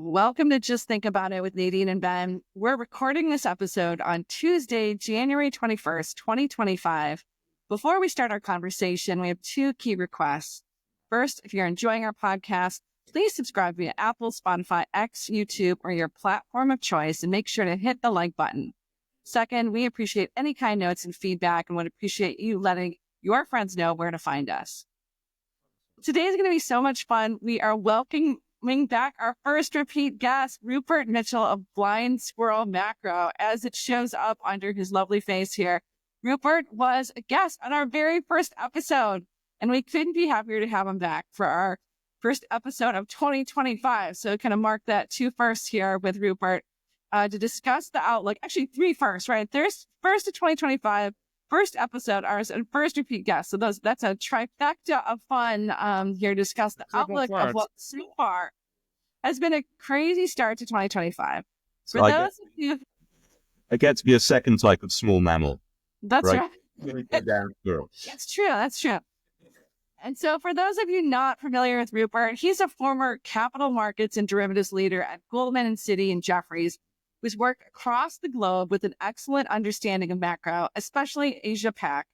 Welcome to Just Think About It with Nadine and Ben. We're recording this episode on Tuesday, January 21st, 2025. Before we start our conversation, we have two key requests. First, if you're enjoying our podcast, please subscribe via Apple, Spotify, X, YouTube, or your platform of choice, and make sure to hit the like button. Second, we appreciate any kind notes and feedback and would appreciate you letting your friends know where to find us. Today is going to be so much fun. We are welcoming back our first repeat guest, Rupert Mitchell of Blind Squirrel Macro, as it shows up under his lovely face here. Rupert was a guest on our very first episode, and we couldn't be happier to have him back for our first episode of 2025. So kind of mark that two firsts here with Rupert to discuss the outlook. Actually, three firsts, right? There's first of 2025, first episode, ours, and first repeat guest. So that's a trifecta of fun here to discuss the outlook of what so far has been a crazy start to 2025. So I get to be a second type of small mammal. That's right. Girl. That's true. That's true. And so for those of you not familiar with Rupert, he's a former capital markets and derivatives leader at Goldman and Citi and Jefferies, who's worked across the globe with an excellent understanding of macro, especially Asia-Pac.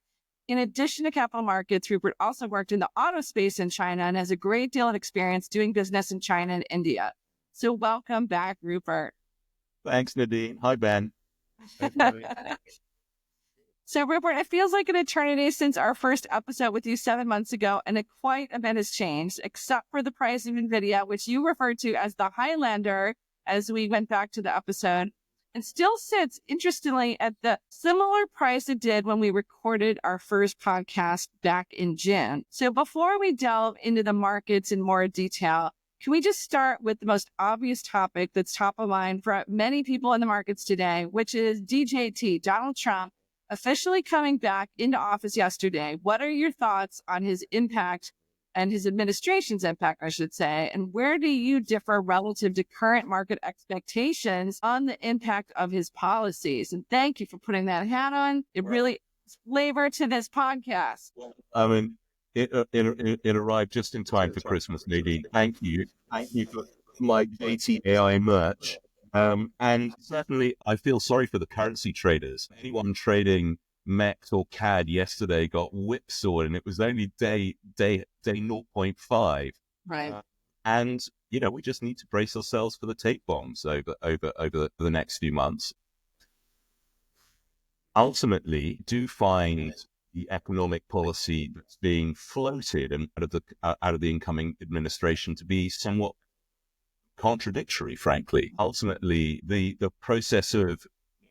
In addition to capital markets, Rupert also worked in the auto space in China and has a great deal of experience doing business in China and India. So welcome back, Rupert. Thanks, Nadine. Hi, Ben. So, Rupert, it feels like an eternity since our first episode with you 7 months ago, and quite a bit has changed, except for the price of NVIDIA, which you referred to as the Highlander as we went back to the episode, and still sits, interestingly, at the similar price it did when we recorded our first podcast back in June. So before we delve into the markets in more detail, can we just start with the most obvious topic that's top of mind for many people in the markets today, which is DJT, Donald Trump, officially coming back into office yesterday. What are your thoughts on his impact and his administration's impact, I should say, and where do you differ relative to current market expectations on the impact of his policies? And thank you for putting that hat on. It really adds flavor to this podcast. I mean, it arrived just in time for Christmas, Nadine. Thank you. Thank you for my ATAI merch. And certainly, I feel sorry for the currency traders. Anyone trading MEX or CAD yesterday got whipsawed, and it was only day 0.5. Right. And we just need to brace ourselves for the take bombs over the next few months. Ultimately, do find the economic policy that's being floated and out of the incoming administration to be somewhat contradictory, frankly. Ultimately, the process of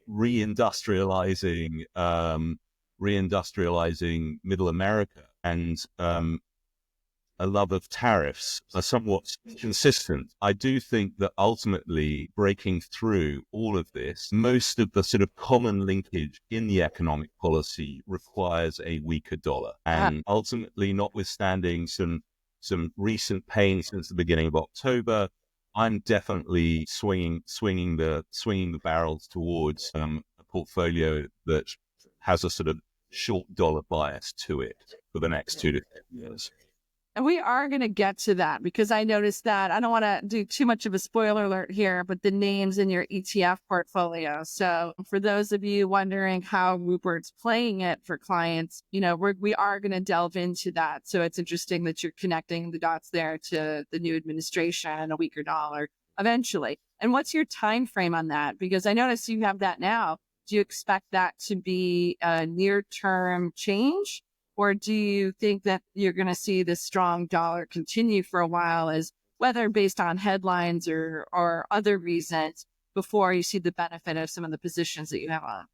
reindustrializing Middle America and a love of tariffs are somewhat consistent. I do think that ultimately breaking through all of this, most of the sort of common linkage in the economic policy requires a weaker dollar. And ultimately, notwithstanding some recent pain since the beginning of October, I'm definitely swinging the barrels towards a portfolio that has a sort of short dollar bias to it for the next 2 to 3 years. And we are going to get to that because I noticed that I don't want to do too much of a spoiler alert here, but the names in your ETF portfolio. So for those of you wondering how Rupert's playing it for clients, we are going to delve into that. So it's interesting that you're connecting the dots there to the new administration, a weaker dollar eventually. And what's your time frame on that? Because I notice you have that now. Do you expect that to be a near-term change? Or do you think that you're going to see this strong dollar continue for a while, as whether based on headlines or other reasons, before you see the benefit of some of the positions that you have on?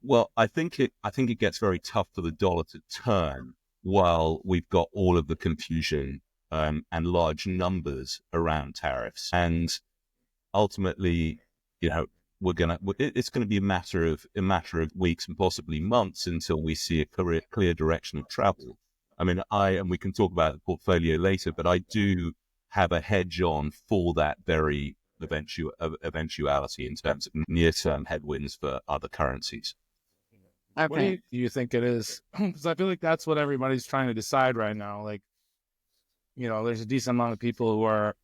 Well, I think it gets very tough for the dollar to turn while we've got all of the confusion and large numbers around tariffs. And ultimately, it's going to be a matter of weeks and possibly months until we see a clear direction of travel. I mean, and we can talk about the portfolio later, but I do have a hedge on for that very eventuality in terms of near-term headwinds for other currencies. Okay. What do you think it is? Because I feel like that's what everybody's trying to decide right now. Like, there's a decent amount of people who are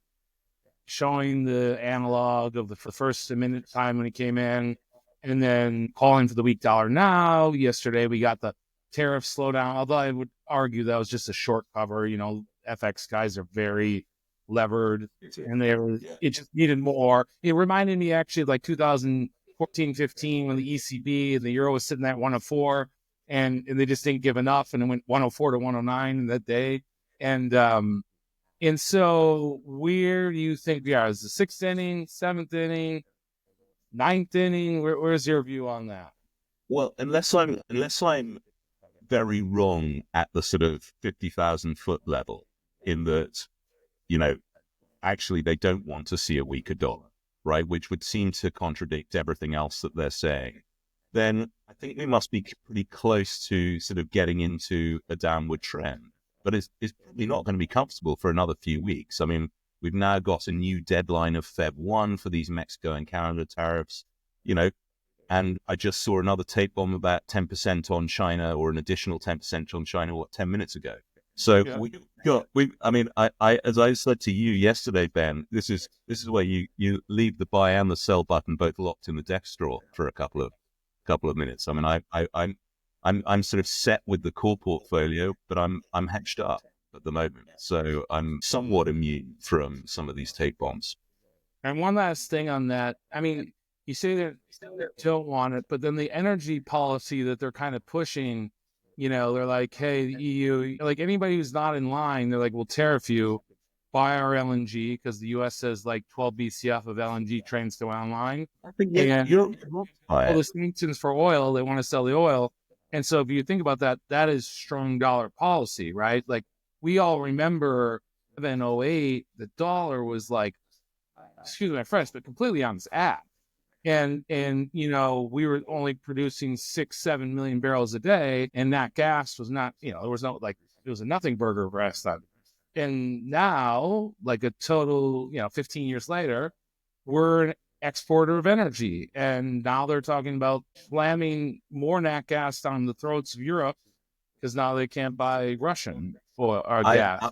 showing the analog of the first minute time when he came in, and then calling for the weak dollar. Now, yesterday we got the tariff slowdown, although I would argue that was just a short cover. FX guys are very levered, and it just needed more. It reminded me actually of like 2014-15 when the ECB and the euro was sitting at 104, and they just didn't give enough, and it went 104 to 109 in that day. And so where do you think we are? Is the sixth inning, seventh inning, ninth inning? Where's your view on that? Well, unless I'm very wrong at the sort of 50,000 foot level, in that, actually they don't want to see a weaker dollar, right? Which would seem to contradict everything else that they're saying. Then I think we must be pretty close to sort of getting into a downward trend. But it's probably not going to be comfortable for another few weeks. I mean, we've now got a new deadline of Feb 1 for these Mexico and Canada tariffs, and I just saw another tape bomb about 10% on China, or an additional 10% on China, 10 minutes ago. So as I said to you yesterday, Ben, this is where you leave the buy and the sell button both locked in the desk drawer for a couple of minutes. I mean, I'm sort of set with the core portfolio, but I'm hedged up at the moment, so I'm somewhat immune from some of these tape bombs. And one last thing on that, I mean, you say they don't want it, but then the energy policy that they're kind of pushing, they're like, hey, the EU, like anybody who's not in line, they're like, we'll tariff you, buy our LNG, because the U.S. says like 12 BCF of LNG trains go online. I think the sanctions for oil, they want to sell the oil. And so if you think about that, that is strong dollar policy, right? Like we all remember in 2008, the dollar was like, excuse my French, but completely on its ass. And we were only producing 6-7 million barrels a day, and that gas was not, there was no, like, it was a nothing burger for us then. And now, like a total, 15 years later, we're an exporter of energy. And now they're talking about slamming more nat gas down the throats of Europe because now they can't buy Russian or gas.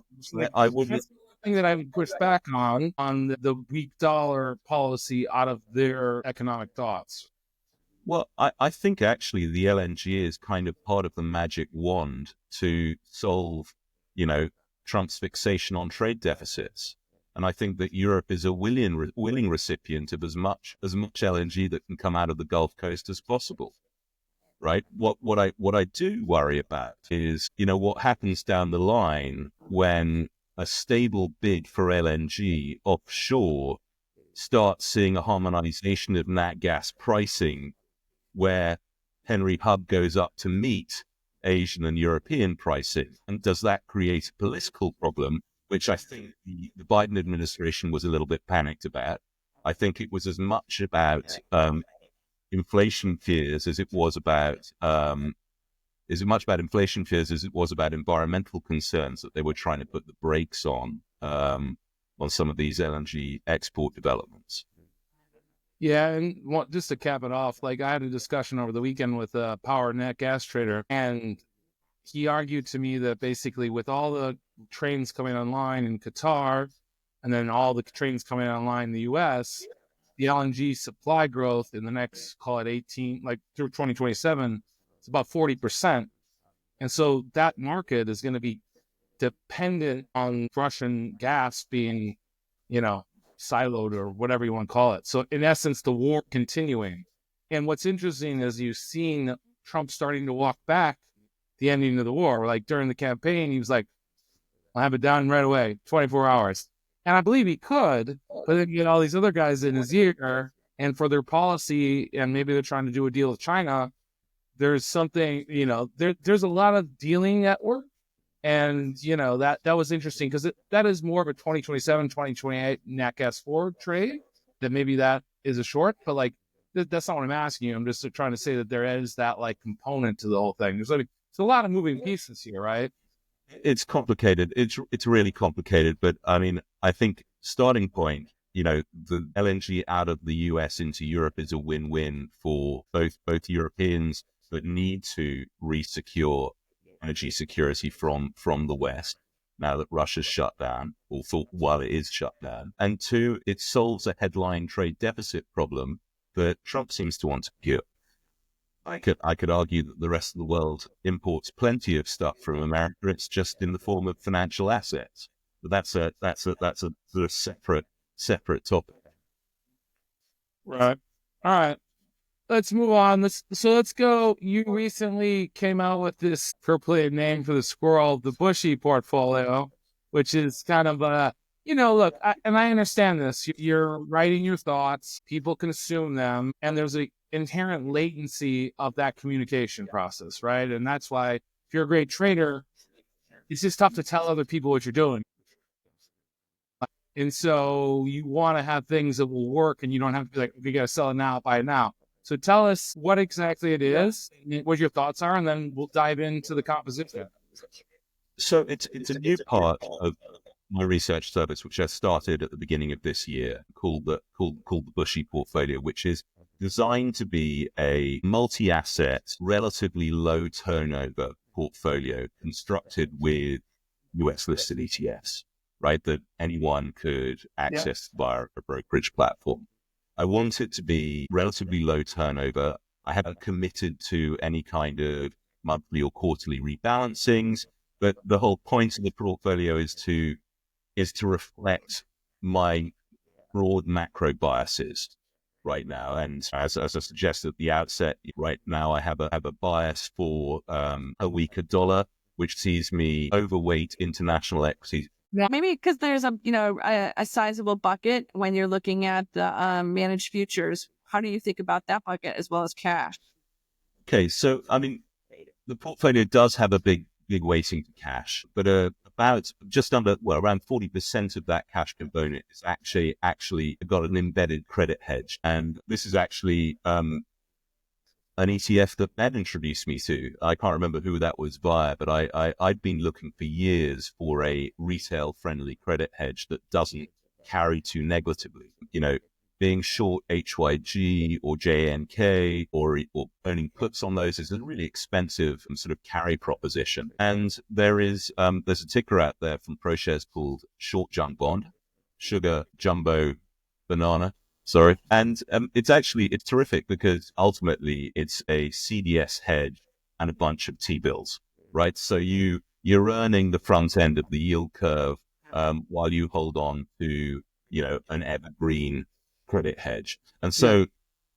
I wouldn't. Thing that I would push back on the weak dollar policy out of their economic thoughts. Well, I think actually the LNG is kind of part of the magic wand to solve, Trump's fixation on trade deficits. And I think that Europe is a willing recipient of as much LNG that can come out of the Gulf Coast as possible. Right. What I do worry about is, what happens down the line when a stable bid for LNG offshore starts seeing a harmonization of nat gas pricing, where Henry Hub goes up to meet Asian and European pricing. And does that create a political problem, which I think the Biden administration was a little bit panicked about? I think it was as much about inflation fears as it was about inflation fears as it was about environmental concerns, that they were trying to put the brakes on some of these LNG export developments. Yeah, and just to cap it off, like I had a discussion over the weekend with a power net gas trader, and he argued to me that basically with all the trains coming online in Qatar, and then all the trains coming online in the U.S., the LNG supply growth in the next, call it 18, like through 2027, it's about 40%. And so that market is going to be dependent on Russian gas being, siloed or whatever you want to call it. So in essence, the war continuing. And what's interesting is you've seen Trump starting to walk back the ending of the war. Like during the campaign, he was like, I'll have it done right away, 24 hours. And I believe he could, but then you get all these other guys in his ear, and for their policy, and maybe they're trying to do a deal with China, there's something, there's a lot of dealing at work. And, that was interesting because that is more of a 2027, 2028 nat gas forward trade, that maybe that is a short, but like, that's not what I'm asking you. I'm just trying to say that there is that like component to the whole thing. There's a lot of moving pieces here, right? It's complicated. It's really complicated, but I mean, I think starting point, the LNG out of the US into Europe is a win-win for both Europeans that need to re-secure energy security from the West, now that Russia's shut down, or for while it is shut down. And two, it solves a headline trade deficit problem that Trump seems to want to cure. I could argue that the rest of the world imports plenty of stuff from America. It's just in the form of financial assets. But that's a sort of separate topic. Right. All right. Let's move on. Let's go. You recently came out with this appropriate name for the Squirrel, the BUSHY Portfolio, which is kind of look, I understand this. You're writing your thoughts, people consume them, and there's an inherent latency of that communication process, right? And that's why if you're a great trader, it's just tough to tell other people what you're doing. And so you want to have things that will work, and you don't have to be like, we got to sell it now, buy it now. So tell us what exactly it is, what your thoughts are, and then we'll dive into the composition. So it's a new part of my research service, which I started at the beginning of this year, called the BUSHY Portfolio, which is designed to be a multi-asset, relatively low turnover portfolio constructed with US listed ETFs, right? That anyone could access via a brokerage platform. I want it to be relatively low turnover. I haven't committed to any kind of monthly or quarterly rebalancings, but the whole point of the portfolio is to reflect my broad macro biases right now. And as I suggested at the outset, right now I have a bias for a weaker dollar, which sees me overweight international equities. Yeah, maybe because there's a sizable bucket when you're looking at the managed futures. How do you think about that bucket as well as cash? Okay, so I mean, the portfolio does have a big weighting to cash, but about just under, around 40% of that cash component is actually got an embedded credit hedge, and this is actually an ETF that Ben introduced me to. I can't remember who that was via, but I'd been looking for years for a retail-friendly credit hedge that doesn't carry too negatively. Being short HYG or JNK or owning puts on those is a really expensive sort of carry proposition. And there's a ticker out there from ProShares called Short Junk Bond, Sugar Jumbo Banana. Sorry. And it's terrific because ultimately it's a CDS hedge and a bunch of T-bills, right? So you're earning the front end of the yield curve while you hold on to, an evergreen credit hedge. And so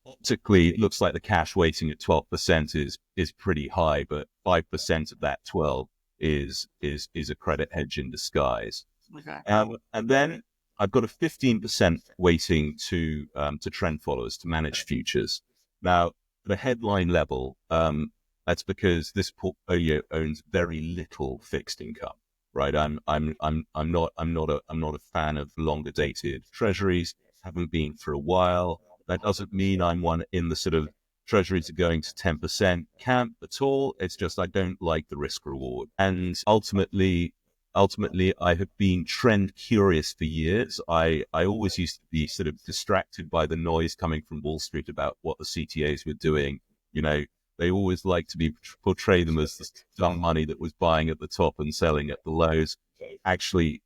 optically, it looks like the cash weighting at 12% is pretty high, but 5% of that 12 is a credit hedge in disguise. Okay. And then I've got a 15% weighting to trend followers to manage futures. Now, at a headline level, that's because this portfolio owns very little fixed income, right? I'm not a fan of longer dated treasuries. Haven't been for a while. That doesn't mean I'm one in the sort of treasuries are going to 10% camp at all. It's just I don't like the risk reward, and ultimately, I have been trend curious for years. I always used to be sort of distracted by the noise coming from Wall Street about what the CTAs were doing. They always like to portray them as the dumb money that was buying at the top and selling at the lows. Actually,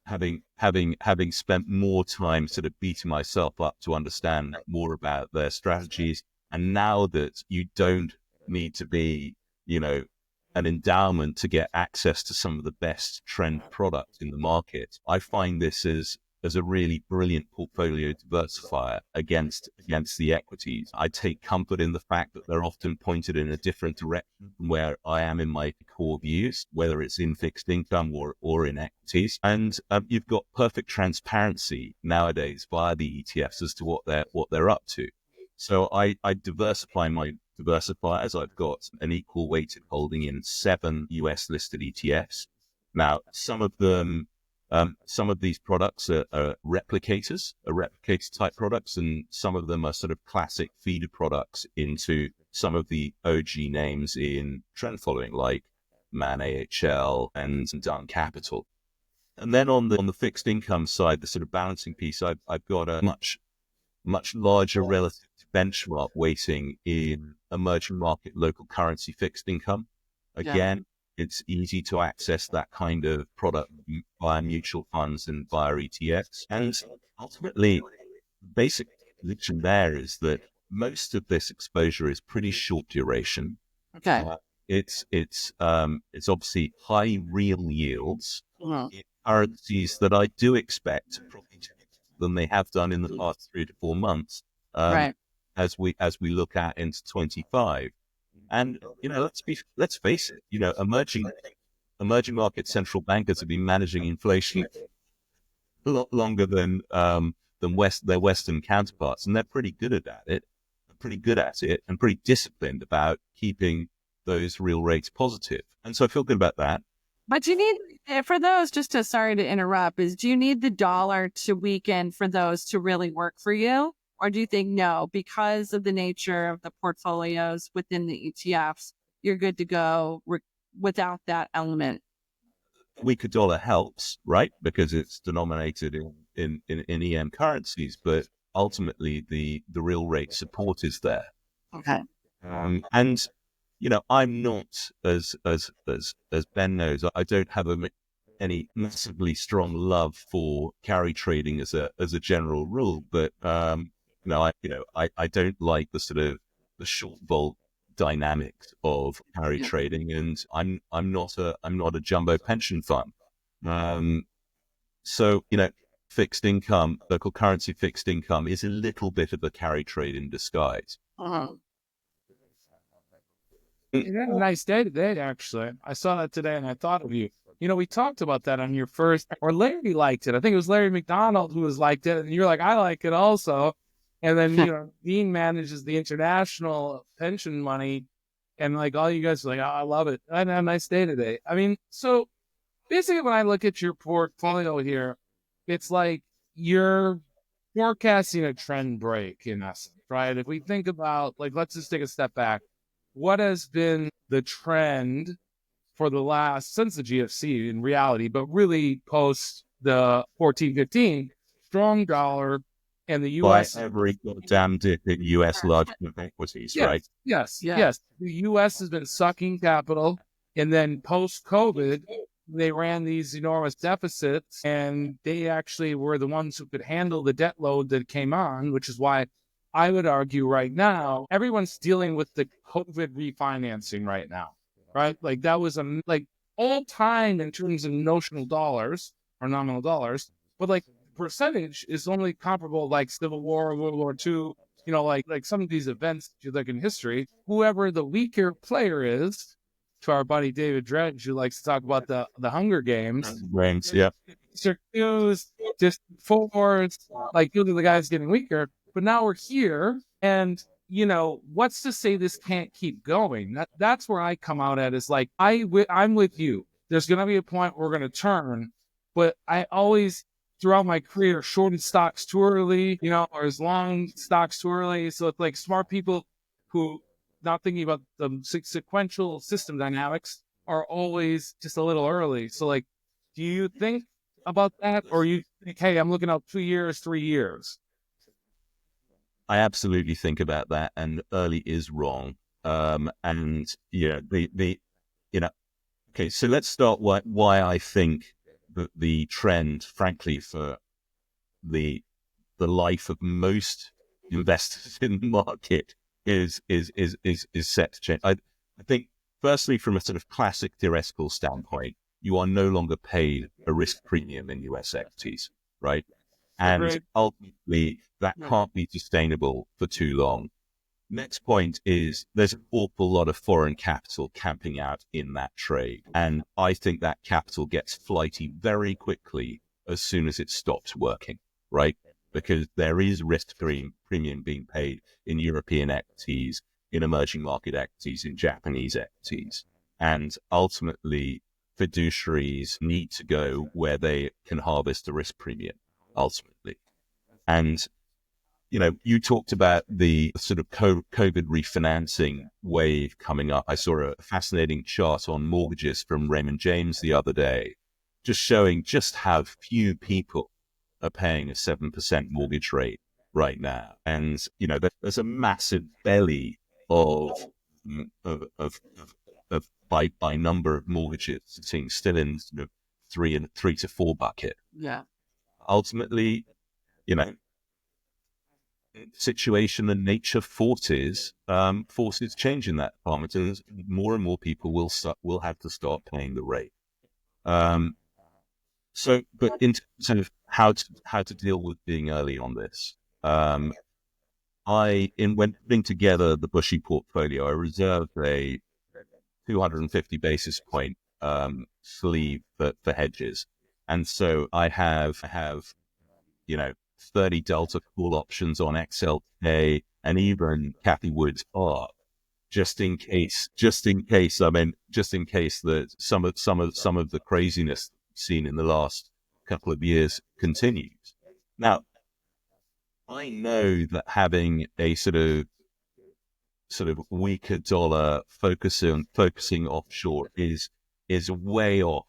having spent more time sort of beating myself up to understand more about their strategies, and now that you don't need to be, an endowment to get access to some of the best trend products in the market, I find this as a really brilliant portfolio diversifier against the equities. I take comfort in the fact that they're often pointed in a different direction from where I am in my core views, whether it's in fixed income or in equities. And you've got perfect transparency nowadays via the ETFs as to what they're up to. So I diversify my diversifiers. I've got an equal weighted holding in 7 US listed ETFs. Now, some of these products are replicators type products, and some of them are sort of classic feeder products into some of the OG names in trend following, like Man AHL and Dunn Capital. And then on the fixed income side, the sort of balancing piece, I've got a much larger relative to benchmark weighting in emerging market local currency fixed income. Again, It's easy to access that kind of product via mutual funds and via ETFs. And ultimately, basic conviction there is that most of this exposure is pretty short duration. Okay. It's obviously high real yields Mhm. in currencies that I do expect to probably than they have done in the past 3 to 4 months, Right. as we look at into 25. And let's face it, emerging market central bankers have been managing inflation a lot longer than their Western counterparts, and they're pretty good at it, and pretty disciplined about keeping those real rates positive. And so I feel good about that. But you need, for those, sorry to interrupt, do you need the dollar to weaken for those to really work for you? Or do you think no, because of the nature of the portfolios within the ETFs, you're good to go without that element? Weaker dollar helps, right? Because it's denominated in EM currencies, but ultimately the real rate support is there. Okay. And I'm not as Ben knows. I don't have any massively strong love for carry trading as a general rule, but I don't like the sort of the short vol dynamics of carry trading, and I'm not a jumbo pension fund. So fixed income, local currency fixed income is a little bit of a carry trade in disguise. Uh-huh. You had a nice day today, actually. I saw that today and I thought of you. We talked about that on your first, or Larry liked it. I think it was Larry McDonald who liked it, and you're like, I like it also. And then, Dean manages the international pension money, and like all you guys are like, oh, I love it. I had a nice day today. I mean, so basically when I look at your portfolio here, it's like you're forecasting a trend break in essence, right? If we think about, like, let's just take a step back. What has been the trend for the last, since the GFC in reality, but really post the 14-15, strong dollar and the U.S. By every goddamn dip in U.S. large cap equities, right? Yes. The U.S. has been sucking capital, and then post-COVID, they ran these enormous deficits, and they actually were the ones who could handle the debt load that came on, which is why I would argue right now, everyone's dealing with the COVID refinancing right now, right? Like that was all time in terms of notional dollars or nominal dollars, but like percentage is only comparable like Civil War, World War II, like some of these events like in history. Whoever the weaker player is, to our buddy David Dredge, who likes to talk about the Hunger Games. Yeah. Sir Hughes, just forwards, like those are the guys getting weaker. But now we're here, and what's to say this can't keep going? That's where I come out at is like I'm with you. There's going to be a point where we're going to turn, but I always throughout my career shorted stocks too early, or as long stocks too early. So it's like smart people who not thinking about the sequential system dynamics are always just a little early. So like, do you think about that, or you think, hey, I'm looking out 2 years, 3 years? I absolutely think about that, and early is wrong. And okay, so let's start why I think that the trend, frankly, for the life of most investors in the market is set to change. I think, firstly, from a sort of classic theoretical standpoint, you are no longer paid a risk premium in US equities, right? And ultimately, that can't be sustainable for too long. Next point is there's an awful lot of foreign capital camping out in that trade. And I think that capital gets flighty very quickly as soon as it stops working, right? Because there is risk premium being paid in European equities, in emerging market equities, in Japanese equities. And ultimately, fiduciaries need to go where they can harvest the risk premium, ultimately. And you talked about the sort of COVID refinancing wave coming up. I saw a fascinating chart on mortgages from Raymond James the other day, just showing just how few people are paying a 7% mortgage rate right now. And, there's a massive belly of by number of mortgages, sitting still in sort of 3 to 4 bucket. Yeah. Ultimately, you know, situation and nature forces change in that department, and more people will have to start paying the rate. But in terms of how to deal with being early on this, when putting together the BUSHY portfolio, I reserved a 250 basis point sleeve for hedges, and so I have 30 delta call options on XLK and even Kathy Wood's R, just in case that some of the craziness seen in the last couple of years continues. Now, I know that having a sort of weaker dollar focusing offshore is way off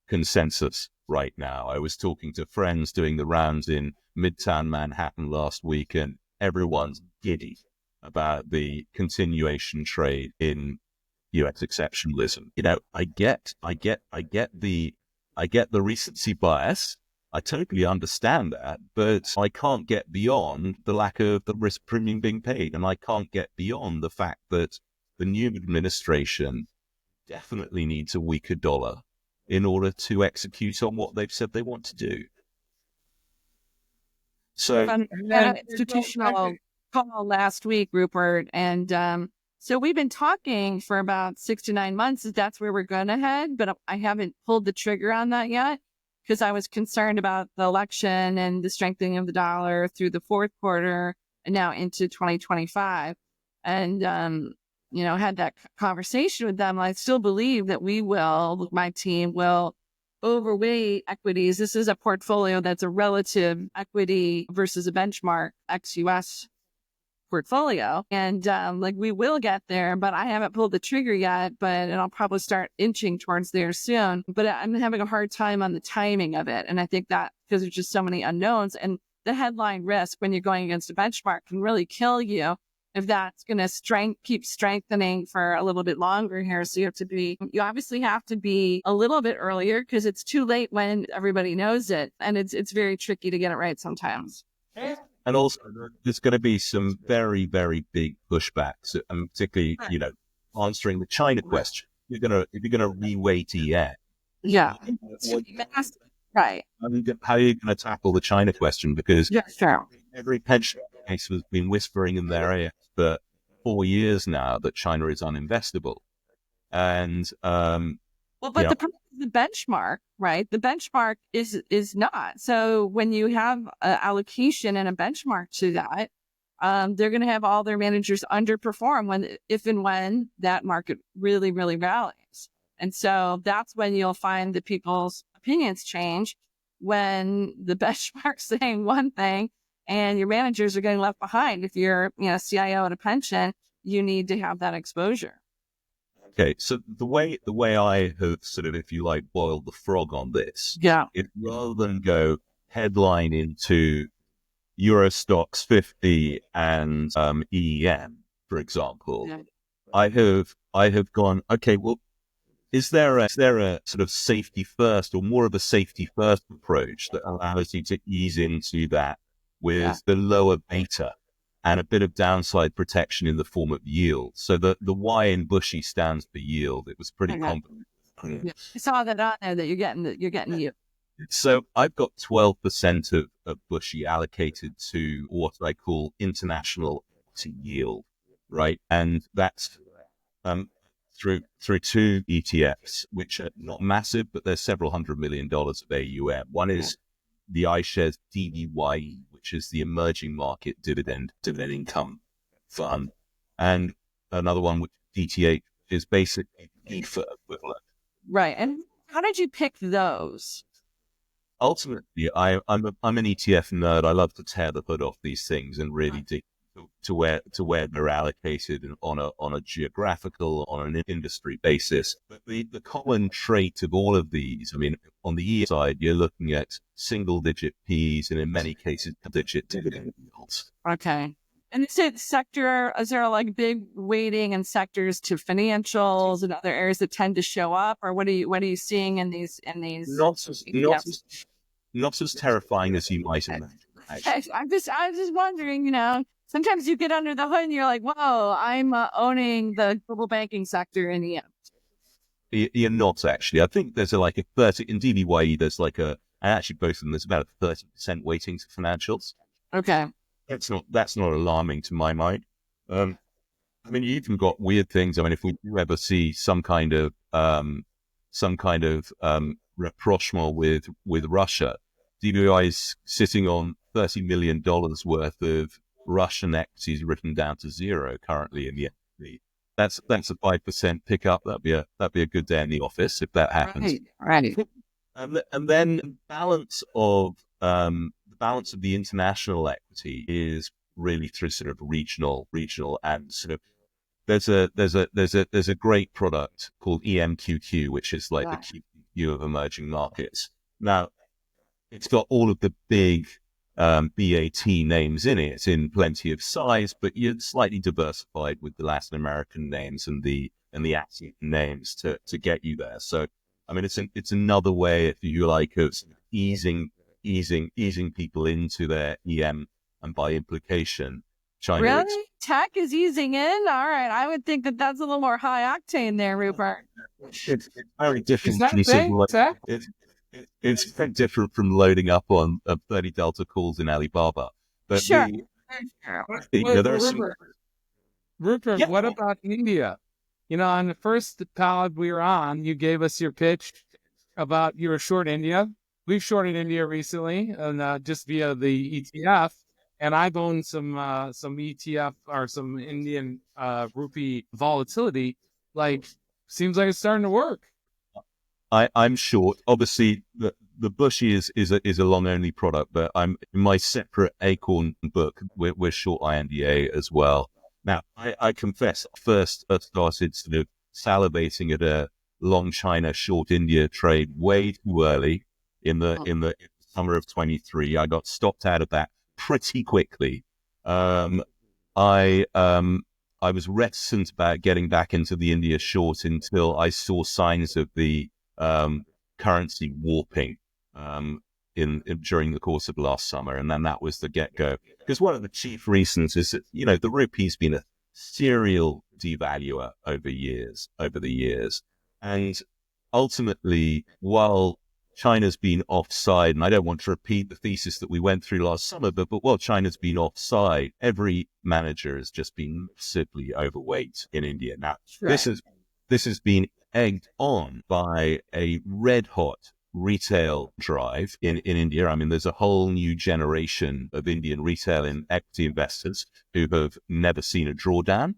consensus right now. I was talking to friends doing the rounds in Midtown Manhattan last week, and everyone's giddy about the continuation trade in US exceptionalism. I get the recency bias. I totally understand that, but I can't get beyond the lack of the risk premium being paid, and I can't get beyond the fact that the new administration definitely needs a weaker dollar in order to execute on what they've said they want to do. So, an institutional call last week, Rupert, and so we've been talking for about 6 to 9 months. That's where we're going to head, but I haven't pulled the trigger on that yet because I was concerned about the election and the strengthening of the dollar through the fourth quarter and now into 2025. And had that conversation with them. I still believe that my team will overweight equities. This is a portfolio that's a relative equity versus a benchmark ex-US portfolio. And we will get there, but I haven't pulled the trigger yet, and I'll probably start inching towards there soon. But I'm having a hard time on the timing of it. And I think that because there's just so many unknowns, and the headline risk when you're going against a benchmark can really kill you if that's going to keep strengthening for a little bit longer here. So you obviously have to be a little bit earlier because it's too late when everybody knows it. And it's very tricky to get it right sometimes. And also, there's going to be some very, very big pushbacks, and particularly, answering the China question. If you're going to reweight EM, yeah, right. How are you going to tackle the China question? Because sure. Every pension case has been whispering in their ear for 4 years now that China is uninvestable, and the benchmark, right? The benchmark is not. So when you have an allocation and a benchmark to that, they're going to have all their managers underperform if and when that market really, really rallies. And so that's when you'll find that people's opinions change when the benchmark's saying one thing and your managers are getting left behind. If you're, CIO at a pension, you need to have that exposure. Okay, so the way I have sort of, if you like, boiled the frog on this, is rather than go headline into Euro Stocks 50 and EEM, for example, I have gone, okay, well, is there a sort of safety first or more of a safety first approach that allows you to ease into that with the lower beta and a bit of downside protection in the form of yield? So the Y in BUSHY stands for yield. It was pretty confident. Yeah. I saw that on there that you're getting yield. So I've got 12% of BUSHY allocated to what I call international yield, right? And that's through 2 ETFs, which are not massive, but there's several $100 million of AUM. One is the iShares DVYE, which is the emerging market dividend income fund, and another one which DTH is basically EFA equivalent. Right. And how did you pick those? Ultimately, I'm an ETF nerd. I love to tear the hood off these things and really dig to where they're allocated on a geographical, on an industry basis. But the common trait of all of these, I mean, on the E side, you're looking at single digit Ps and in many cases digit dividend yields. Okay. And is there like big weighting in sectors to financials and other areas that tend to show up, or what are you seeing in these Not as, not as, not as terrifying as you might imagine, actually. I was just wondering, sometimes you get under the hood and you're like, whoa, I'm owning the global banking sector in EM. You're not actually. I think there's like a 30 in DVYE. There's like and actually both of them. There's about a 30% weighting to financials. Okay. That's not alarming to my mind. I mean, you even got weird things. I mean, if we do ever see some kind of rapprochement with Russia, DVI is sitting on $30 million worth of Russian equities written down to zero currently in the S&P. That's a 5% pickup. That'd be a good day in the office if that happens. Right. And then the balance of the international equity is really through sort of regional and sort of there's a great product called EMQQ, which is like the QQQ of emerging markets. Now it's got all of the big BAT names in it. It's in plenty of size, but you're slightly diversified with the Latin American names and the Asian names to get you there. So, I mean, it's another way, if you like, of easing people into their EM, and by implication, China. Really? Tech is easing in? All right. I would think that that's a little more high octane there, Rupert. It's very different. It's very different from loading up on 30 Delta calls in Alibaba. But sure. Rupert, what about India? On the first pod we were on, you gave us your pitch about you were short India. We've shorted India recently, and just via the ETF. And I've owned some ETF or some Indian rupee volatility. Like, seems like it's starting to work. I'm short. Obviously, the Bushy is a long only product, but I'm in my separate Acorn book. We're short INDA as well. Now, I confess, first started sort of salivating at a long China, short India trade way too early in the summer of 23. I got stopped out of that pretty quickly. I was reticent about getting back into the India short until I saw signs of the currency warping during the course of last summer, and then that was the get-go. Because one of the chief reasons is that the rupee's been a serial devaluer over the years, and ultimately, while China's been offside, and I don't want to repeat the thesis that we went through last summer, but while China's been offside, every manager has just been massively overweight in India. Now, this has been egged on by a red-hot retail drive in India. I mean, there's a whole new generation of Indian retail and equity investors who have never seen a drawdown.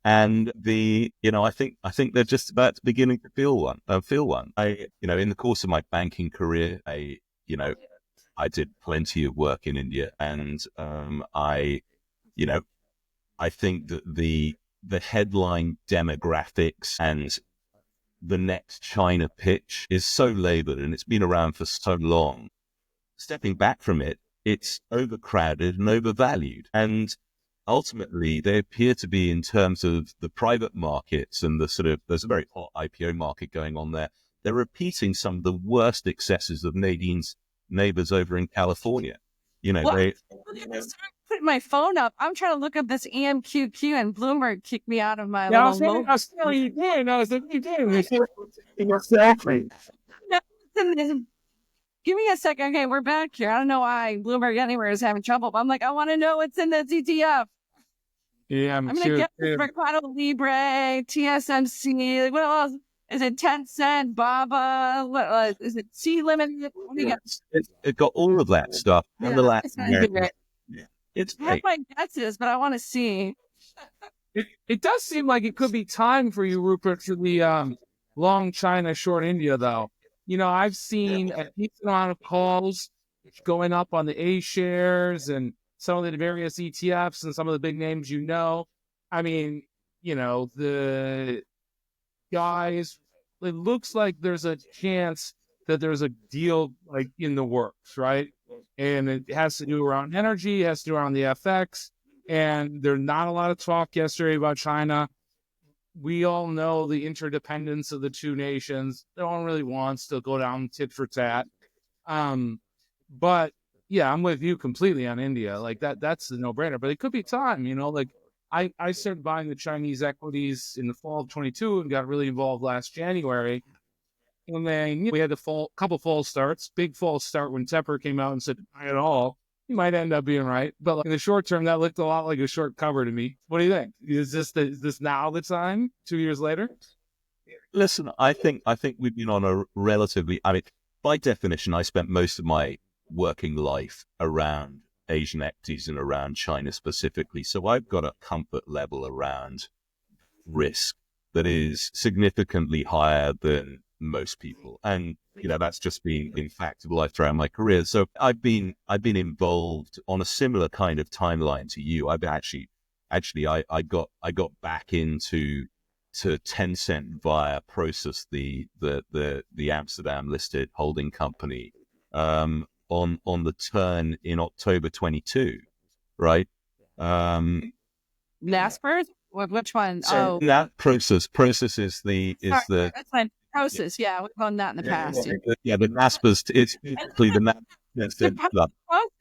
And I think they're just about beginning to feel one. In the course of my banking career, I did plenty of work in India, and I think that the headline demographics and the next China pitch is so labored, and it's been around for so long. Stepping back from it, it's overcrowded and overvalued, and ultimately, they appear to be, in terms of the private markets and there's a very hot IPO market going on there. They're repeating some of the worst excesses of Nadine's neighbors over in California. Putting my phone up. I'm trying to look up this EMQQ, and Bloomberg kicked me out of my little. Exactly. Give me a second. Okay, we're back here. I don't know why Bloomberg Anywhere is having trouble, but I'm like, I want to know what's in the ETF. Yeah, I'm going to get Mercado Libre, TSMC. Like, what else? Is it Tencent, Baba? What is it? C Limited? What do you got? It got all of that stuff. And the Latin American. It's I have my guesses, but I want to see. It does seem like it could be time for you, Rupert, to the long China, short India, though. I've seen a decent amount of calls going up on the A shares and some of the various ETFs and some of the big names. I mean, the guys, it looks like there's a chance that there's a deal in the works, right? And it has to do around energy, it has to do around the FX. And there's not a lot of talk yesterday about China. We all know the interdependence of the two nations. No one really wants to go down tit for tat. But yeah, I'm with you completely on India. Like that's the no-brainer. But it could be time, like I started buying the Chinese equities in the fall of 22 and got really involved last January. And then we had a couple false starts, big false start when Tepper came out and said, not at all. You might end up being right. But like in the short term, that looked a lot like a short cover to me. What do you think? Is this now the time, 2 years later? Listen, I think we've been on a relatively, I mean, by definition, I spent most of my working life around Asian equities and around China specifically. So I've got a comfort level around risk that is significantly higher than most people. And, that's just been in fact of life throughout my career. So I've been involved on a similar kind of timeline to you. I've actually I got back into Tencent via Process, the Amsterdam listed holding company, on the turn in October 22, right? Naspers? Which one? So that Process is the that's fine. Process. Yeah, we've done that in the past. Yeah, the Naspers. It's basically the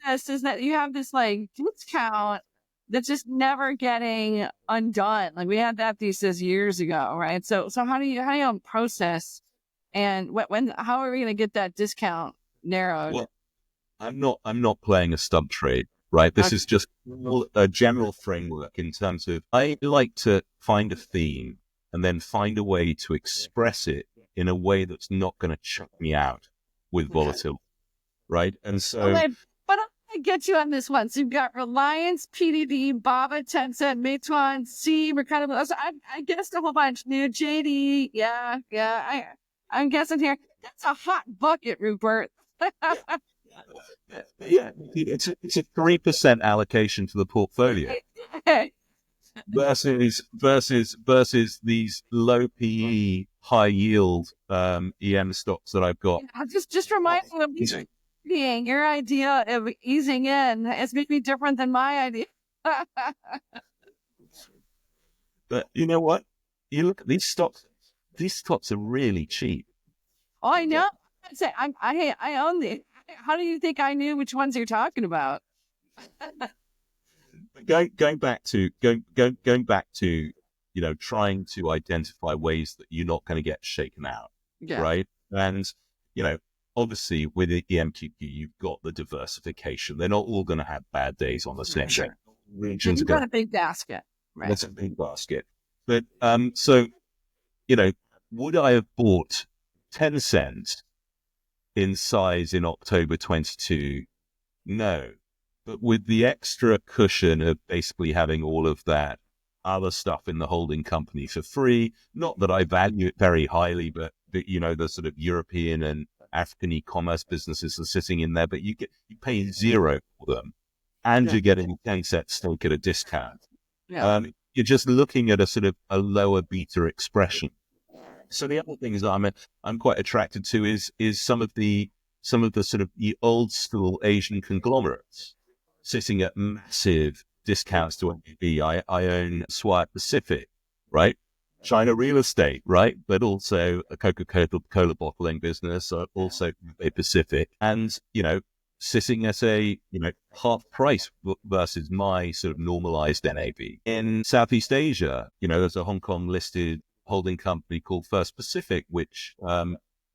process is that you have this like discount that's just never getting undone. Like we had that thesis years ago, right? So how do you process, and how are we going to get that discount narrowed? Well, I'm not playing a stub trade, right? This is just a general framework in terms of I like to find a theme and then find a way to express it in a way that's not going to chuck me out with volatility, right? And so... But I get you on this one. So you've got Reliance, PDD, Baba, Tencent, Meituan, C, Mercado. So I guessed a whole bunch. New JD, yeah. I'm guessing here. That's a hot bucket, Rupert. Yeah, it's a 3% allocation to the portfolio. versus these low PE, high yield EM stocks that I've got. Yeah, just remind me of your idea of easing in is maybe different than my idea. But you know what? You look at these stocks are really cheap. Oh, I know. I own these. How do you think I knew which ones you're talking about? Going back to trying to identify ways that you're not going to get shaken out, right? And obviously with the EMQQ you've got the diversification. They're not all going to have bad days on the same day. Regions you've got a big basket, right? That's a big basket. But so would I have bought 10 cents in size in October 22? No. But with the extra cushion of basically having all of that other stuff in the holding company for free, not that I value it very highly, but the sort of European and African e-commerce businesses are sitting in there, but you pay zero for them, and you're getting 10 cent stake at a discount. Yeah. You're just looking at a sort of a lower beta expression. So the other things that I'm quite attracted to is some of the sort of the old school Asian conglomerates sitting at massive discounts to NAV. I own Swire Pacific, right? China real estate, right? But also a Coca-Cola bottling business, also a Pacific, and sitting at a half price versus my sort of normalized NAV. In Southeast Asia, there's a Hong Kong listed holding company called First Pacific, which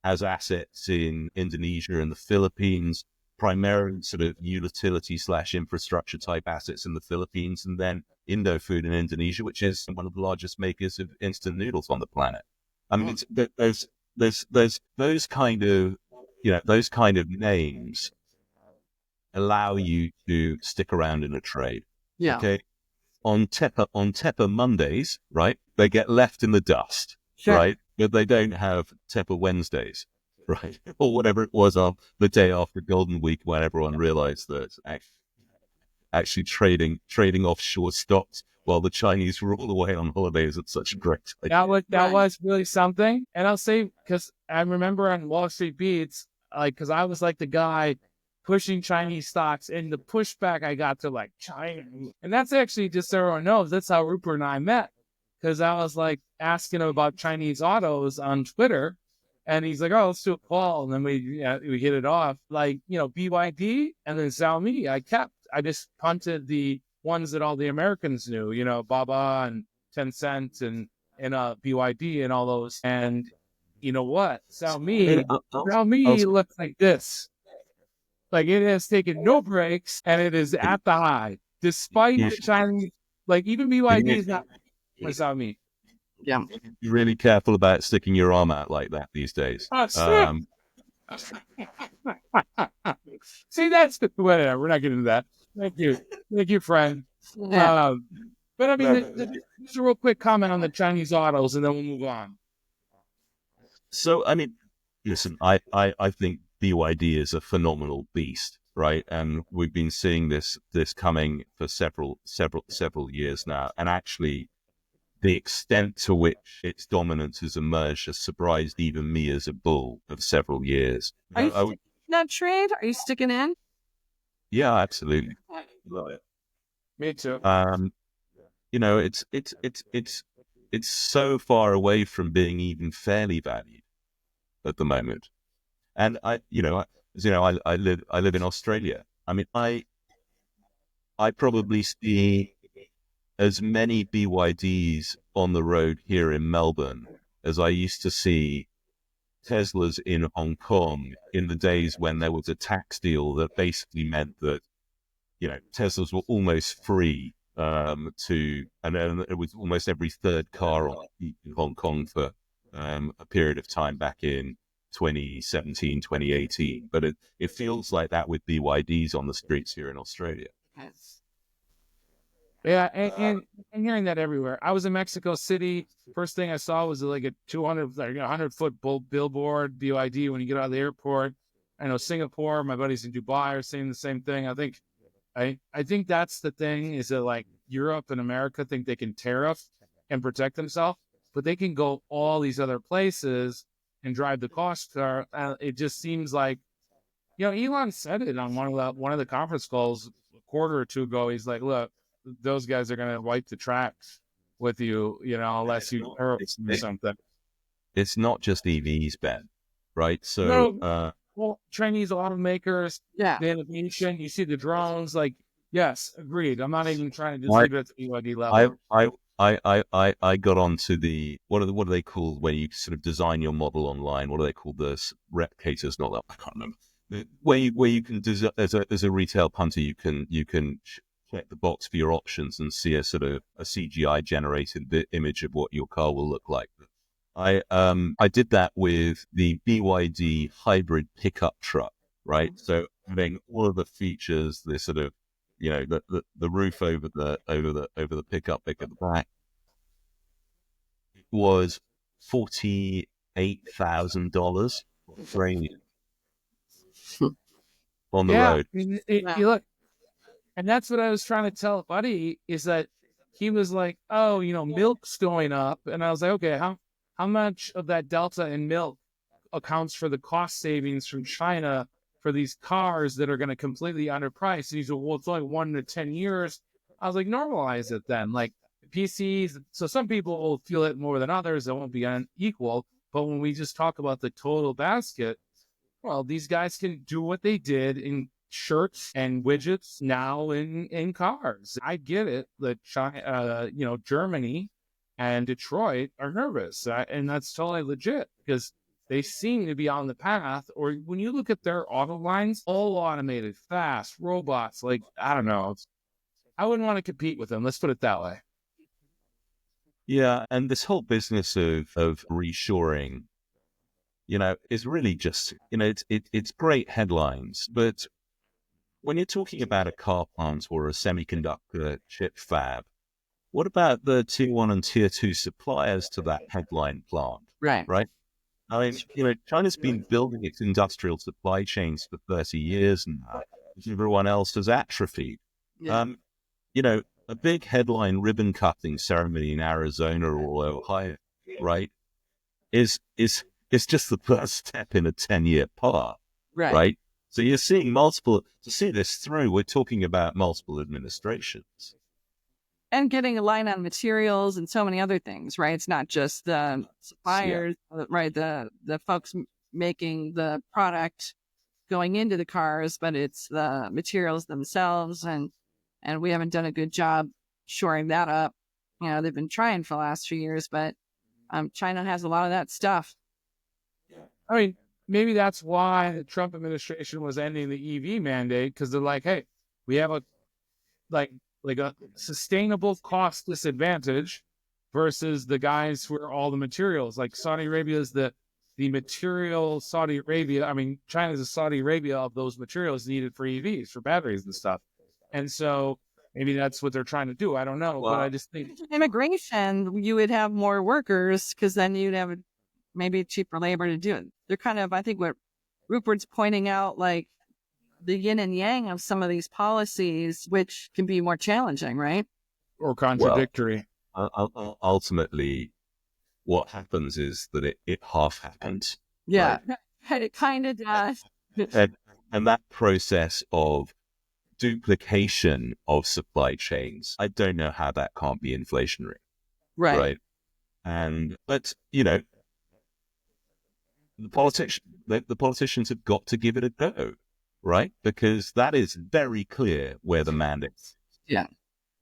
has assets in Indonesia and the Philippines, primarily sort of utility/infrastructure type assets in the Philippines, and then Indofood in Indonesia, which is one of the largest makers of instant noodles on the planet. I mean, there's those kind of names allow you to stick around in a trade. Yeah. Okay. On Tepper Mondays, right? They get left in the dust, right? But they don't have Tepper Wednesdays, right? Or whatever it was on the day after Golden Week, when everyone realized that actually trading offshore stocks while the Chinese were all away on holidays at such a great idea. That was really something. And I'll say, because I remember on Wall Street Beats, because I was like the guy pushing Chinese stocks, and the pushback I got to like China. And that's actually, just so everyone knows, that's how Rupert and I met. Because I was like asking him about Chinese autos on Twitter. And he's like, oh, let's do a call. And then we hit it off. Like, BYD and then Xiaomi, I just punted the ones that all the Americans knew, Baba and Tencent and BYD and all those. And you know what? Xiaomi looks like this. Like, it has taken no breaks, and it is at the high, despite the Chinese. Like, even BYD is not with Xiaomi. Yeah. Be really careful about sticking your arm out like that these days. See, that's whatever. We're not getting into that. Thank you, friend. Yeah. But I mean, just a real quick comment on the Chinese autos, and then we'll move on. So, I mean, listen, I think BYD is a phenomenal beast, right? And we've been seeing this coming for several years now. And actually, the extent to which its dominance has emerged has surprised even me as a bull of several years. Are you in that trade? Are you sticking in? Yeah, absolutely. Love it. Me too. It's so far away from being even fairly valued at the moment. And I live in Australia. I mean, I probably see as many BYDs on the road here in Melbourne as I used to see Teslas in Hong Kong in the days when there was a tax deal that basically meant that, Teslas were almost free and then it was almost every third car in Hong Kong for a period of time back in 2017, 2018. But it feels like that with BYDs on the streets here in Australia. Yes. Yeah, and hearing that everywhere. I was in Mexico City. First thing I saw was like a 100-foot billboard BYD when you get out of the airport. I know Singapore, my buddies in Dubai are saying the same thing. I think that's the thing, is that like Europe and America think they can tariff and protect themselves, but they can go all these other places and drive the cost car. It just seems like, Elon said it on one of the conference calls a quarter or two ago. He's like, look, those guys are going to wipe the tracks with you, unless you or something. It's not just EVs, Ben, right? So, Chinese automakers, Yeah. the innovation, you see the drones, like, yes, agreed. I'm not even trying to just leave it at the BYD level. I got onto the what are they called when you sort of design your model online? What are they called? The replicators? Not that, I can't remember. Where you can as a retail punter, you can check the box for your options and see a sort of a CGI generated image of what your car will look like. I did that with the BYD hybrid pickup truck, right? So having all of the features, the sort of, the roof over the pickup big at the back, it was $48,000 on the road. You look, and that's what I was trying to tell a buddy, is that he was like, oh, milk's going up. And I was like, okay, how much of that delta in milk accounts for the cost savings from China for these cars that are going to completely underprice? And he said, well, it's only 1 to 10 years. I was like, normalize it then. Like PCs, so some people will feel it more than others. It won't be unequal. But when we just talk about the total basket, well, these guys can do what they did in shirts and widgets now in cars. I get it that China, Germany and Detroit are nervous, and that's totally legit, because they seem to be on the path. Or when you look at their auto lines, all automated, fast, robots, like, I don't know. I wouldn't want to compete with them. Let's put it that way. Yeah, and this whole business of reshoring, is really just, it's great headlines, but when you're talking about a car plant or a semiconductor chip fab, what about the tier 1 and tier 2 suppliers to that headline plant? Right. I mean, China's been building its industrial supply chains for 30 years now. Everyone else has atrophied. Yeah. A big headline ribbon cutting ceremony in Arizona or Ohio, right, is just the first step in a 10-year path, right? So you're seeing multiple, to see this through, we're talking about multiple administrations. And getting a line on materials and so many other things, right? It's not just the suppliers, right? The folks making the product going into the cars, but it's the materials themselves. And we haven't done a good job shoring that up. You know, they've been trying for the last few years, but China has a lot of that stuff. I mean, maybe that's why the Trump administration was ending the EV mandate, because they're like, hey, we have a a sustainable cost disadvantage versus the guys who are all the materials. Like Saudi Arabia is the material. Saudi Arabia, I mean, China is the Saudi Arabia of those materials needed for EVs, for batteries and stuff. And so maybe that's what they're trying to do. I don't know, but I just think immigration, you would have more workers because then you'd have maybe cheaper labor to do it. They're kind of, I think, what Rupert's pointing out, like the yin and yang of some of these policies, which can be more challenging, right? Or contradictory. Well, ultimately, what happens is that it half happens. Yeah, right? It kind of does. And that process of duplication of supply chains, I don't know how that can't be inflationary. Right. But, you know, the politicians have got to give it a go, right? Because that is very clear where the mandate is. Yeah.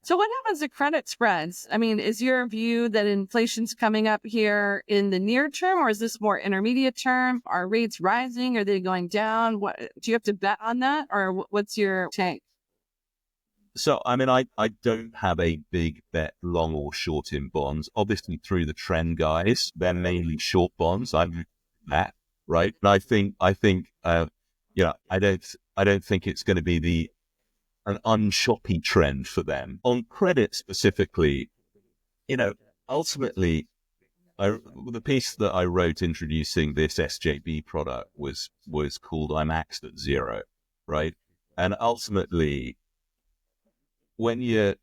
So what happens to credit spreads? I mean, is your view that inflation's coming up here in the near term, or is this more intermediate term? Are rates rising? Are they going down? What do you have to bet on that, or what's your take? So, I mean, I don't have a big bet long or short in bonds. Obviously, through the trend guys, they're mainly short bonds. I'm that, right? And I think, you know, I don't think it's going to be an unshoppy trend for them. On credit specifically, you know, ultimately, the piece that I wrote introducing this SJB product was called "I'm Axed at Zero," right? And ultimately, when you're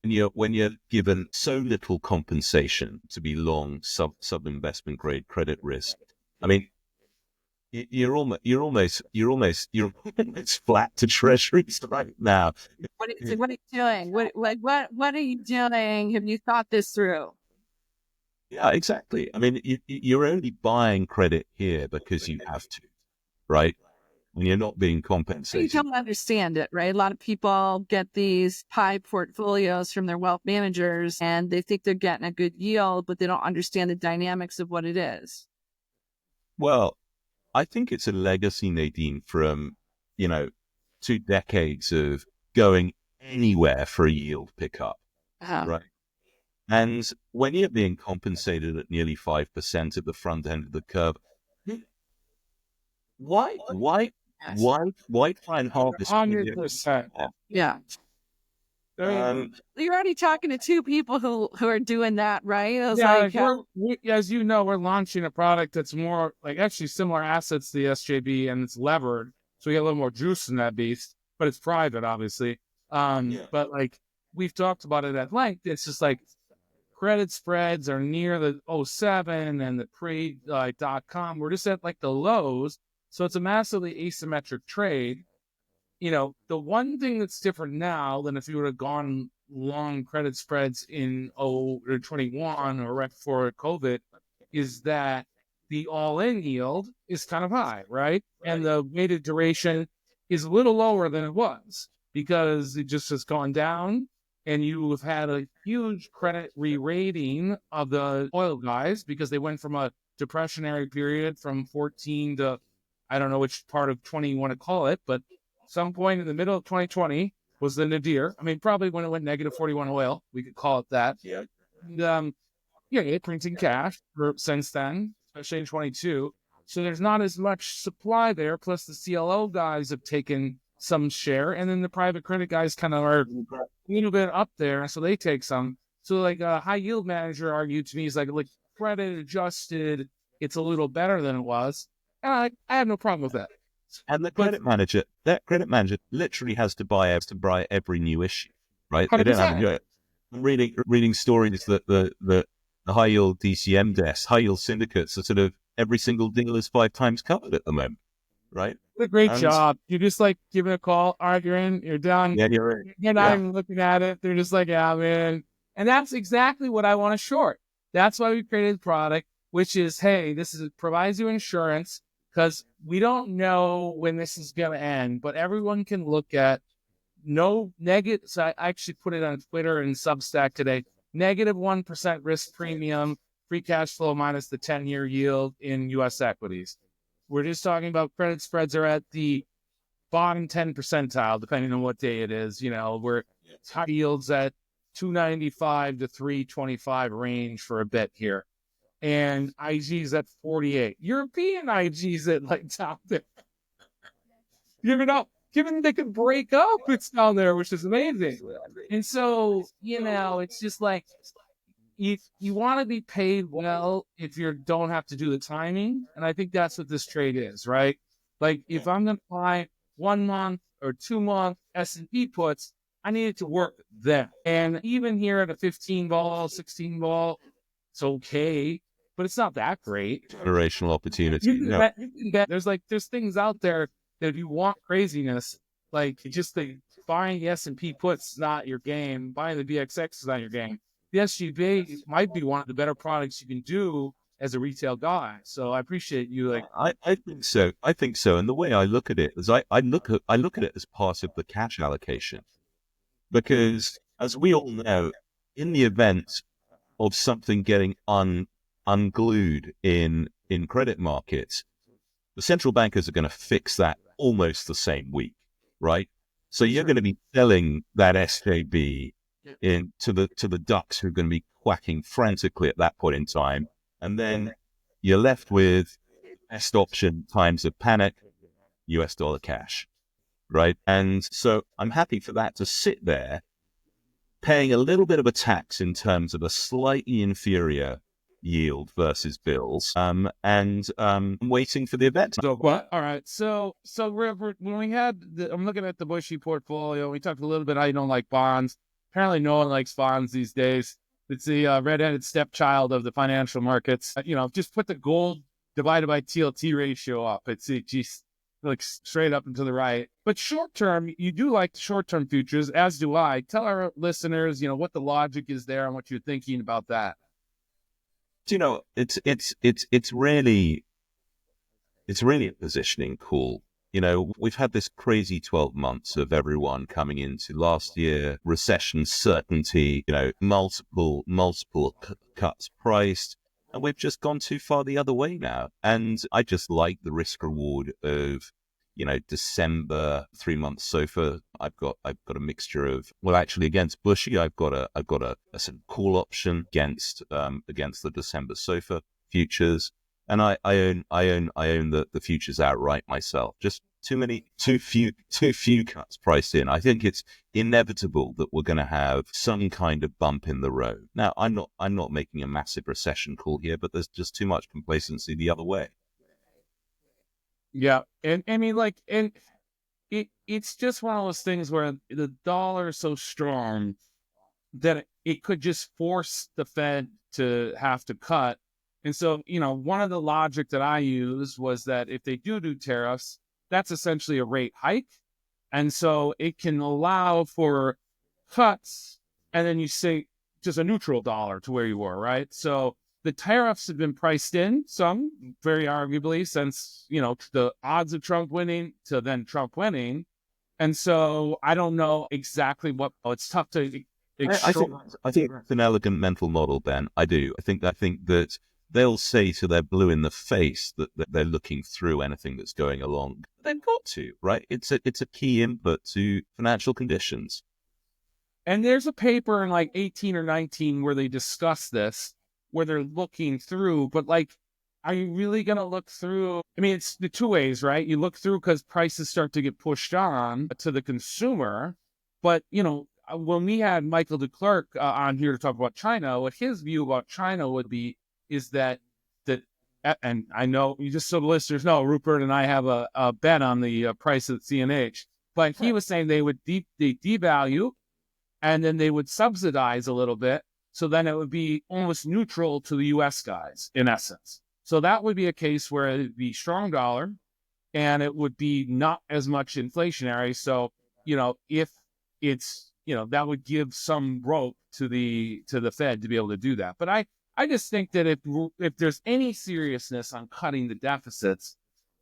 given so little compensation to be long sub investment grade credit risk, I mean, you're almost flat to treasuries right now. What are you doing? What are you doing? Have you thought this through? Yeah, exactly. I mean, you're only buying credit here because you have to, right? And you're not being compensated. You don't understand it, right? A lot of people get these high portfolios from their wealth managers and they think they're getting a good yield, but they don't understand the dynamics of what it is. Well, I think it's a legacy, Nadine, from, you know, 2 decades of going anywhere for a yield pickup, right? And when you're being compensated at nearly 5% at the front end of the curve, why try and harvest? 100%. Yeah. You're already talking to 2 people who are doing that, right? As you know, we're launching a product that's more like actually similar assets to the SJB, and it's levered, so we get a little more juice in that beast. But it's private, obviously. But like we've talked about it at length, it's just like credit spreads are near the 07 and the pre.com. We're just at like the lows, so it's a massively asymmetric trade. You know, the one thing that's different now than if you would have gone long credit spreads in 21 or right before COVID is that the all-in yield is kind of high, right? And the weighted duration is a little lower than it was because it just has gone down, and you have had a huge credit re-rating of the oil guys because they went from a depressionary period from 14 to, I don't know which part of 20 you want to call it, but some point in the middle of 2020 was the nadir. I mean, probably when it went negative 41 oil, we could call it that. Yeah. And, it's printing cash since then, especially in 22. So there's not as much supply there. Plus the CLO guys have taken some share, and then the private credit guys kind of are a little bit up there, so they take some. So like a high yield manager argued to me, he's like credit adjusted, it's a little better than it was. And I have no problem with that. And that credit manager literally has to buy every new issue, right? 100%. They don't have to do it. I'm reading stories that the high yield DCM desk, high yield syndicates are sort of every single deal is 5 times covered at the moment. right? It's a great And job. You just like give it a call. All right, you're in, you're done. yeah, you're in. You're not Yeah, even looking at it. They're just like, yeah, man. And that's exactly what I want to short. That's why we created the product, which is, hey, provides you insurance because we don't know when this is going to end, but everyone can look at no negative. So I actually put it on Twitter and Substack today. Negative 1% risk premium, free cash flow minus the 10-year yield in U.S. equities. We're just talking about credit spreads are at the bottom 10 percentile, depending on what day it is. Where high yields at 295 to 325 range for a bit here. And IG's at 48. European IG's at like top there. You never know. Given they could break up, it's down there, which is amazing. And so, it's just like if you want to be paid well, if you don't have to do the timing. And I think that's what this trade is, right? Like if I'm going to buy 1 month or 2 month S&P puts, I need it to work then. And even here at a 15 ball, 16 ball, it's okay, but it's not that great. generational opportunity. You can bet. There's things out there that if you want craziness, like just buying the S&P puts is not your game. Buying the BXX is not your game. The SGB might be one of the better products you can do as a retail guy. So I appreciate you. I think so. I think so. And the way I look at it is I look at it as part of the cash allocation. Because as we all know, in the event of something getting unglued in credit markets, the central bankers are going to fix that almost the same week, right? So you're going to be selling that SJB to the ducks who are going to be quacking frantically at that point in time, and then you're left with best option times of panic, US dollar cash, right? And so I'm happy for that to sit there, paying a little bit of a tax in terms of a slightly inferior yield versus bills, and waiting for the event. So what? All right. So Rupert, when I'm looking at the Bushy portfolio. We talked a little bit how you don't like bonds. Apparently, no one likes bonds these days. It's the redheaded stepchild of the financial markets. Just put the gold divided by TLT ratio up. It's just like straight up and to the right. But short term, you do like the short term futures, as do I. Tell our listeners, what the logic is there and what you're thinking about that. It's really a positioning call. We've had this crazy 12 months of everyone coming into last year, recession certainty, multiple cuts priced, and we've just gone too far the other way now. And I just like the risk reward of, December 3 months SOFR. I've got a mixture of, well, actually against Bushy, I've got a sort of call option against the December SOFR futures. And I own the futures outright myself. Just too few cuts priced in. I think it's inevitable that we're going to have some kind of bump in the road. Now, I'm not making a massive recession call here, but there's just too much complacency the other way. Yeah, and I mean, it's just one of those things where the dollar is so strong that it could just force the Fed to have to cut. And so, one of the logic that I use was that if they do tariffs, that's essentially a rate hike. And so it can allow for cuts, and then you say just a neutral dollar to where you were, right? So the tariffs have been priced in, some very arguably, since, the odds of Trump winning to then Trump winning. And so I don't know exactly it's tough to. I think that's an elegant mental model, Ben. I do. I think that they'll say to their blue in the face that they're looking through anything that's going along. They've got to, right? It's a key input to financial conditions. And there's a paper in like 18 or 19 where they discuss this, where they're looking through, but are you really going to look through? I mean, it's the two ways, right? You look through because prices start to get pushed on to the consumer. But, when we had Michael DeClercq on here to talk about China, what his view about China is that, and I know, just so the listeners know, Rupert and I have a bet on the price of CNH, but he was saying they devalue and then they would subsidize a little bit. So then it would be almost neutral to the U.S. guys, in essence. So that would be a case where it'd be strong dollar, and it would be not as much inflationary. So, if it's, that would give some rope to the Fed to be able to do that. But I just think that if there's any seriousness on cutting the deficits,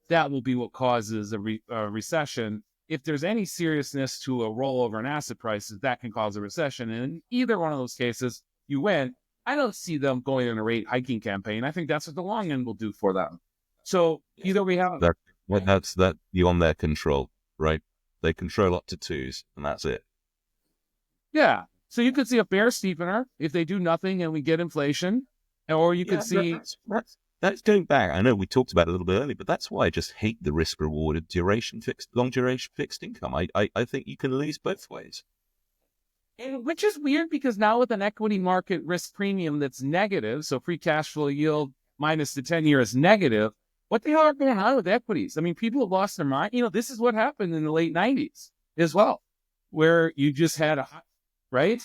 that will be what causes a recession. If there's any seriousness to a rollover in asset prices, that can cause a recession. And in either one of those cases, you win. I don't see them going on a rate hiking campaign. I think that's what the long end will do for them. So either we have that's beyond their control, right? They control up to 2s, and that's it. Yeah. So you could see a bear steepener if they do nothing and we get inflation, or you could see. That's going back. I know we talked about it a little bit earlier, but that's why I just hate the risk reward of long duration fixed income. I think you can lose both ways. Which is weird because now with an equity market risk premium that's negative, so free cash flow yield minus the 10-year is negative, what the hell are going on with equities? I mean, people have lost their mind. This is what happened in the late 90s as well, where you just had right?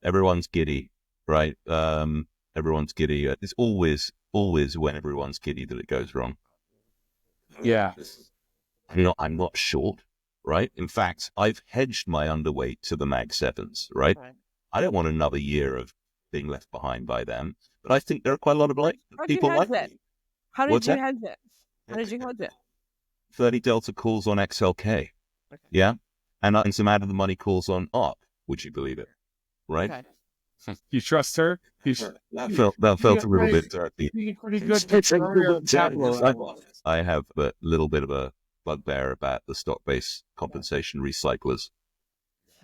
Everyone's giddy, right? Everyone's giddy. It's always when everyone's giddy that it goes wrong. Yeah. I'm not short, right? In fact, I've hedged my underweight to the Mag 7s, right? I don't want another year of being left behind by them, but I think there are quite a lot of people like me. How did you hedge it? How did you hedge it? 30 delta calls on XLK. Okay. Yeah. And some out of the money calls on ARP. Would you believe it? Right? Okay. You trust her? That felt a little bit dirty. Pretty good. I have a little bit of a bugbear about the stock-based compensation recyclers.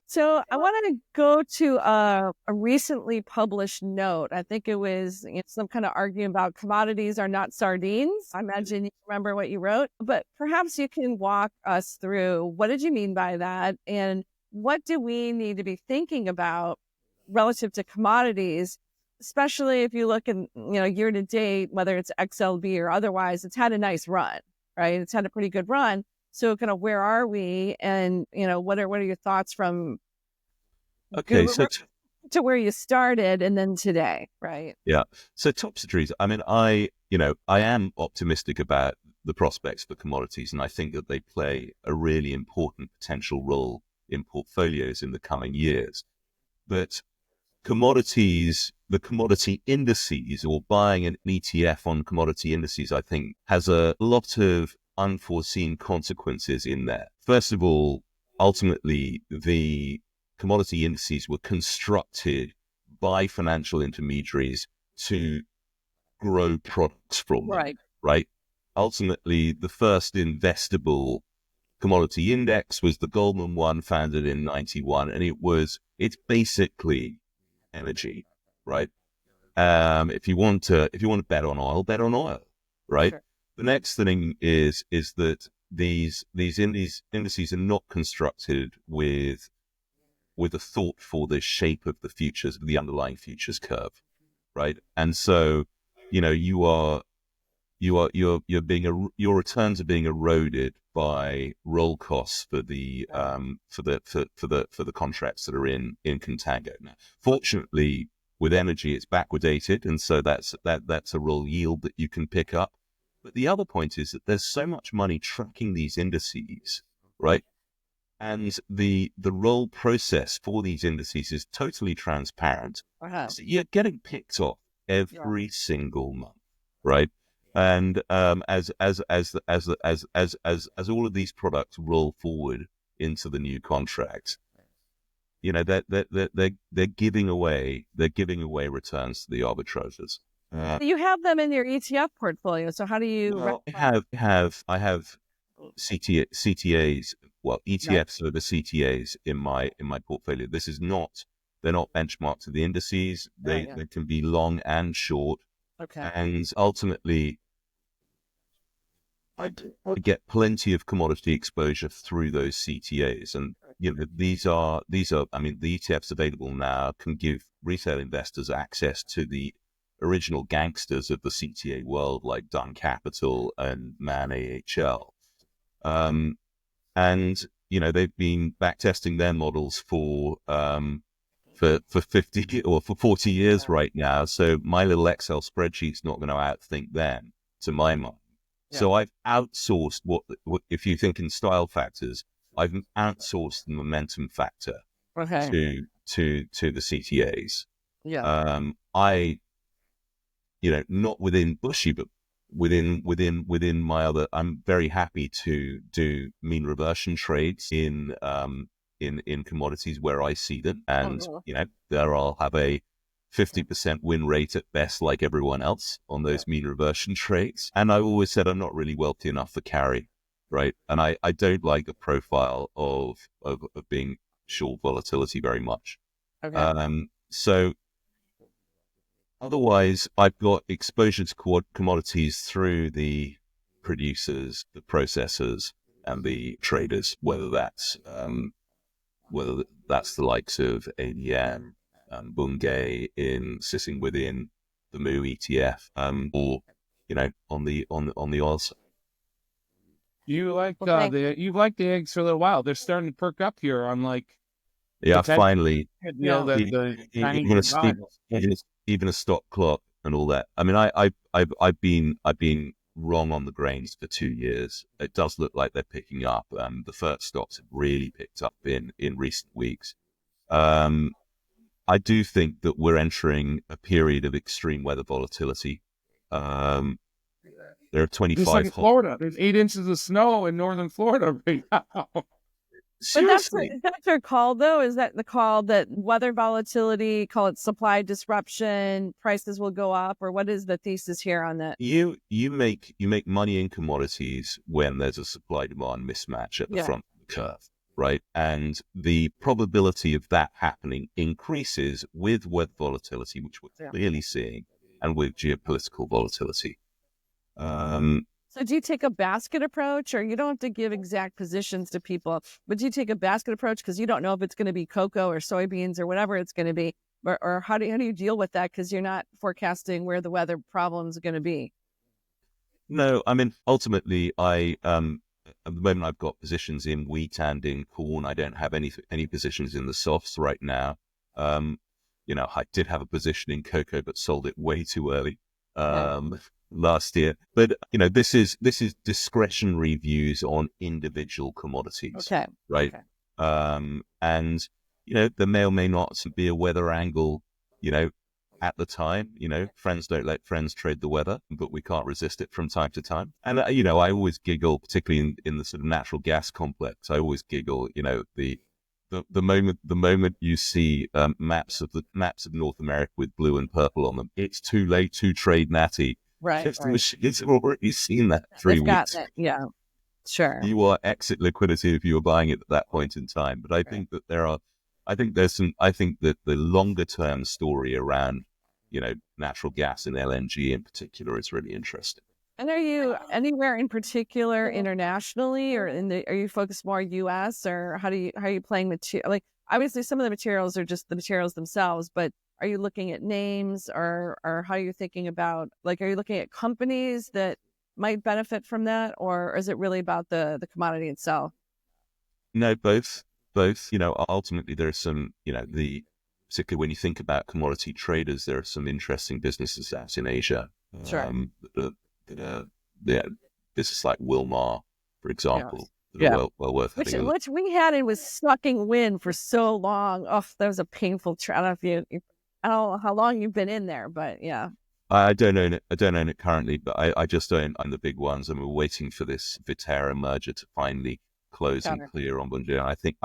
So I wanted to go to a recently published note. I think it was some kind of argument about commodities are not sardines. I imagine you remember what you wrote, but perhaps you can walk us through what did you mean by that, and what do we need to be thinking about relative to commodities, especially if you look in, year to date, whether it's XLB or otherwise, it's had a nice run, right? It's had a pretty good run. So kind of where are we? And, what are your thoughts from to where you started and then today, right? Yeah. So topsy-turvy. I mean, I am optimistic about the prospects for commodities, and I think that they play a really important potential role in portfolios in the coming years. But the commodity indices, or buying an ETF on commodity indices, I think has a lot of unforeseen consequences in there. First of all, ultimately, the commodity indices were constructed by financial intermediaries to grow products from them, right? Ultimately, the first investable commodity index was the Goldman one, founded in 91, and it's basically energy, right? If you want to bet on oil, right? Sure. The next thing is that these indices are not constructed with a thought for the shape of the futures, the underlying futures curve, right? And so, your returns are being eroded by roll costs for the contracts that are in contango. Now, fortunately, with energy, it's backwardated, and so that's a roll yield that you can pick up. But the other point is that there's so much money tracking these indices, right? And the roll process for these indices is totally transparent. So you're getting picked off every single month, right? And as all of these products roll forward into the new contract, they're giving away returns to the arbitrageurs. You have them in your ETF portfolio. So how do you? Well, I have CTAs. Well, ETFs over CTAs in my portfolio. They're not benchmarked to the indices. They can be long and short. Okay. And ultimately, I get plenty of commodity exposure through those CTAs. And these are I mean, the ETFs available now can give retail investors access to the original gangsters of the CTA world, like Dunn Capital and Man AHL. And they've been backtesting their models for 50 or for 40 years right now. So my little Excel spreadsheet's not going to outthink them, to my mind. So I've outsourced what if you think in style factors, I've outsourced the momentum factor Okay. to the CTAs. Yeah. I, not within Bushy, but within my other, I'm very happy to do mean reversion trades in commodities where I see them, and there I'll have a 50% win rate at best, like everyone else on those mean reversion trades. And I always said I'm not really wealthy enough for carry, right? And I don't like the profile of being short volatility very much. Okay. So otherwise, I've got exposure to commodities through the producers, the processors, and the traders, whether that's the likes of ADM and Bungay sitting within the MOO ETF, or on the oil side. You like Okay. you like the eggs for a little while. They're starting to perk up here on like Yeah, potential finally, deal that the Chinese can buy. even a stock clock and all that. I mean, I've been wrong on the grains for 2 years. It does look like they're picking up. The first stocks have really picked up in recent weeks. I do think that we're entering a period of extreme weather volatility. There are Just 25 like Florida, there's 8 inches of snow in northern Florida right now. But that's Seriously, that's their call, though. Is that the call that weather volatility, call it supply disruption, prices will go up, or what is the thesis here on that? you make money in commodities when there's a supply demand mismatch at the front of the curve, right? And the probability of that happening increases with weather volatility, which we're clearly seeing, and with geopolitical volatility. So do you take a basket approach, or you don't have to give exact positions to people, but do you take a basket approach because you don't know if it's going to be cocoa or soybeans or whatever it's going to be, or how do you deal with that because you're not forecasting where the weather problems are going to be? No, I mean, ultimately, at the moment I've got positions in wheat and in corn. I don't have any positions in the softs right now. I did have a position in cocoa, but sold it way too early last year. But this is discretionary views on individual commodities, right? And there may or may not be a weather angle, at the time. Friends don't let friends trade the weather, but we can't resist it from time to time. And I always giggle, particularly in the sort of natural gas complex. I always giggle, the moment you see maps of North America with blue and purple on them, it's too late to trade natty. Right. It's already seen that 3 weeks. Got it. Yeah, sure. You are exit liquidity if you were buying it at that point in time. But I think that I think that the longer term story around, natural gas and LNG in particular is really interesting. And are you anywhere in particular internationally, or are you focused more US, or how are you playing material? Like, obviously some of the materials are just the materials themselves, but are you looking at names, or how are you thinking about, like, are you looking at companies that might benefit from that, or is it really about the commodity itself? No, both. Ultimately there are some, particularly when you think about commodity traders, there are some interesting businesses out in Asia. Sure. Business like Wilmar, for example, that are well worth having a look. Which we had it was sucking wind for so long. Oh, that was a painful I don't know if I don't know how long you've been in there, but yeah. I don't own it. I don't own it currently, but I just own the big ones, and we're waiting for this Viterra merger to finally close and clear on Bungie. I think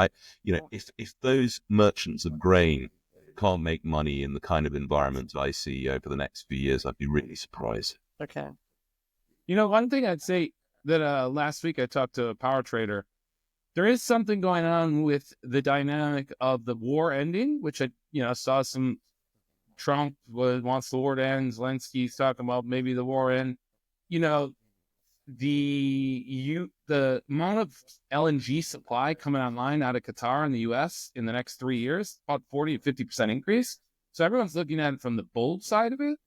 if those merchants of grain can't make money in the kind of environment I see over the next few years, I'd be really surprised. Okay. One thing I'd say that last week I talked to a power trader. There is something going on with the dynamic of the war ending, which I saw some Trump wants the war to end. Zelensky's talking about maybe the war end. The amount of LNG supply coming online out of Qatar in the U.S. in the next 3 years, about 40 to 50% increase. So everyone's looking at it from the bull side of it.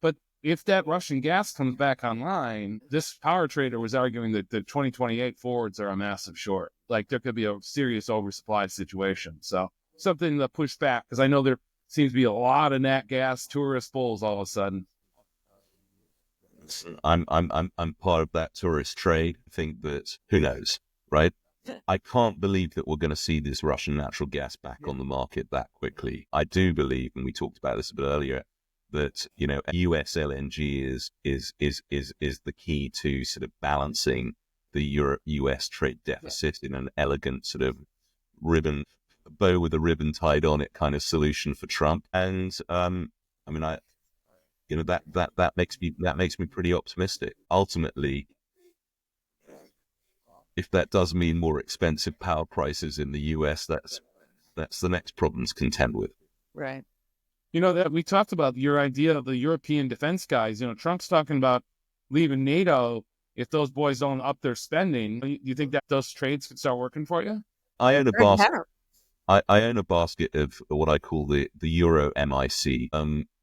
But if that Russian gas comes back online, this power trader was arguing that the 2028 forwards are a massive short. Like, there could be a serious oversupply situation. So something to push back, because I know there seems to be a lot of nat gas tourist bulls all of a sudden. I'm part of that tourist trade. I think that who knows, right? I can't believe that we're going to see this Russian natural gas back on the market that quickly. I do believe, and we talked about this a bit earlier, that US LNG is the key to sort of balancing the Europe US trade deficit in an elegant sort of bow with a ribbon tied on it kind of solution for Trump. And I mean, that makes me pretty optimistic. Ultimately, if that does mean more expensive power prices in the US, that's the next problem to contend with. Right. That we talked about your idea of the European defense guys. Trump's talking about leaving NATO if those boys don't up their spending. Do you think that those trades could start working for you? I own a basket. I own a basket of what I call the Euro MIC,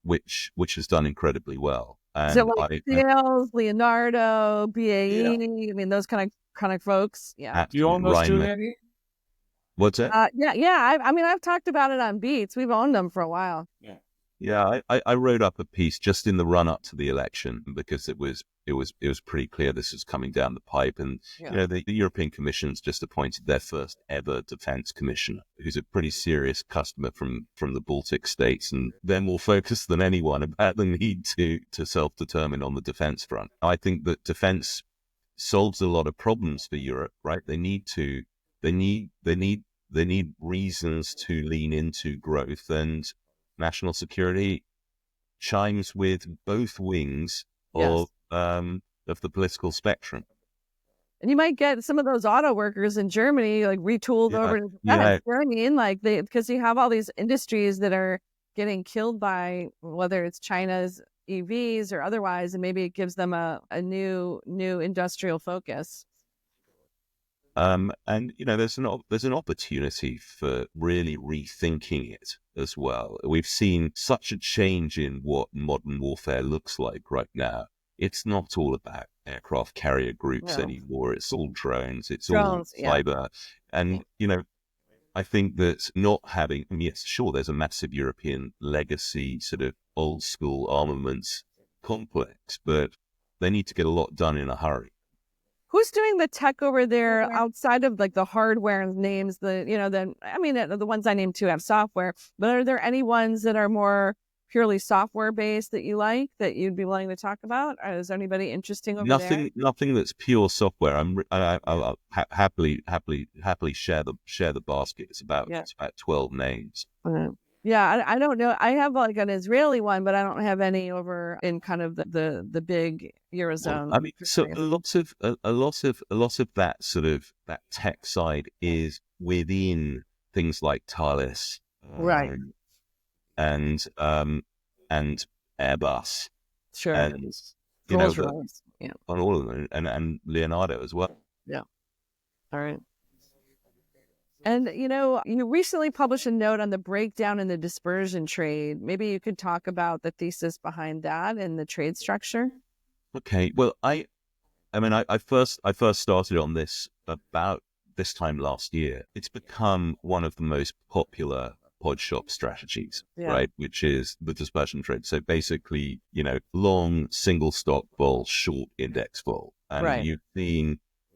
which has done incredibly well. And so like Sales, Leonardo, BAE, I mean those kind of folks. Yeah. Do you own those too, Andy? What's that? Yeah. I mean, I've talked about it on Beats. We've owned them for a while. Yeah. I wrote up a piece just in the run up to the election because it was pretty clear this was coming down the pipe, and the European Commission's just appointed their first ever defense commissioner, who's a pretty serious customer from the Baltic states, and they're more focused than anyone about the need to self-determine on the defense front. I think that defense solves a lot of problems for Europe, right? They need reasons to lean into growth, and national security chimes with both wings of the political spectrum. And you might get some of those auto workers in Germany like retooled over to defense. You know what I mean? Like because you have all these industries that are getting killed by whether it's China's EVs or otherwise, and maybe it gives them a new industrial focus. And there's an opportunity for really rethinking it as well. We've seen such a change in what modern warfare looks like right now. It's not all about aircraft carrier groups anymore. It's all drones. It's all cyber. And I think that not having, yes, sure, there's a massive European legacy, sort of old school armaments complex, but they need to get a lot done in a hurry. Who's doing the tech over there outside of like the hardware names? The ones I named too have software, but are there any ones that are more purely software based that you like that you'd be willing to talk about? Or is there anybody interesting over there? Nothing that's pure software. I'll happily share the basket. It's about 12 names. Yeah, I don't know. I have like an Israeli one, but I don't have any over in kind of the big Eurozone. Well, I mean, so a lot of that sort of that tech side is within things like Thales, right, and Airbus, sure, and on all of them, and Leonardo as well. Yeah. All right. And, you recently published a note on the breakdown in the dispersion trade. Maybe you could talk about the thesis behind that and the trade structure. Okay. Well, I first started on this about this time last year. It's become one of the most popular pod shop strategies, right? Which is the dispersion trade. So basically, long single stock vol, short index vol. And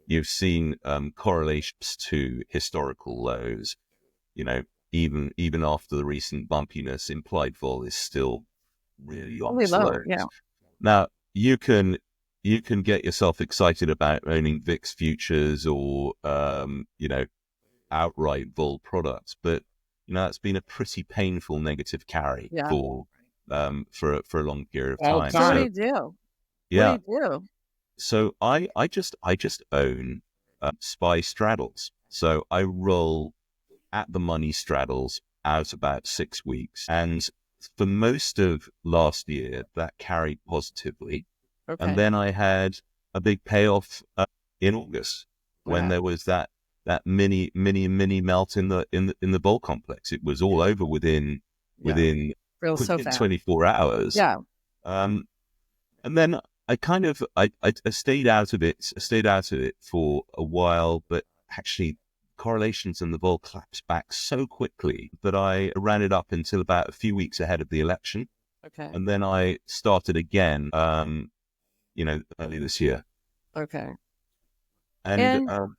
you've seen correlations to historical lows. Even after the recent bumpiness, implied vol is still really on slow. Yeah. Now you can get yourself excited about owning VIX futures or outright vol products, but it's been a pretty painful negative carry for a long period of time. So what do you do? Yeah. What do you do? So I just own SPY straddles. So I roll at the money straddles out about 6 weeks, and for most of last year that carried positively. Okay. And then I had a big payoff in August when there was that mini melt in the bull complex. It was all over within 24 hours. Yeah. And then I stayed out of it for a while, but actually correlations in the vol collapsed back so quickly that I ran it up until about a few weeks ahead of the election. Okay. And then I started again, early this year. Okay. And Are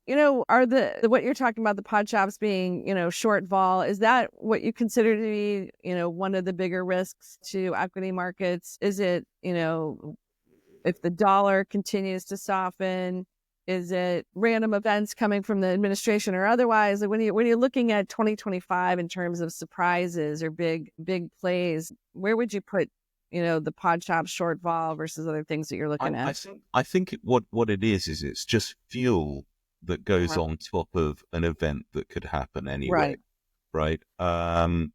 what you're talking about, the pod shops being, short vol, is that what you consider to be, one of the bigger risks to equity markets? Is it, if the dollar continues to soften, is it random events coming from the administration or otherwise? When you're looking at 2025 in terms of surprises or big plays, where would you put, the pod shop short vol versus other things that you're looking at? I think what it is it's just fuel that goes on top of an event that could happen anyway, right? And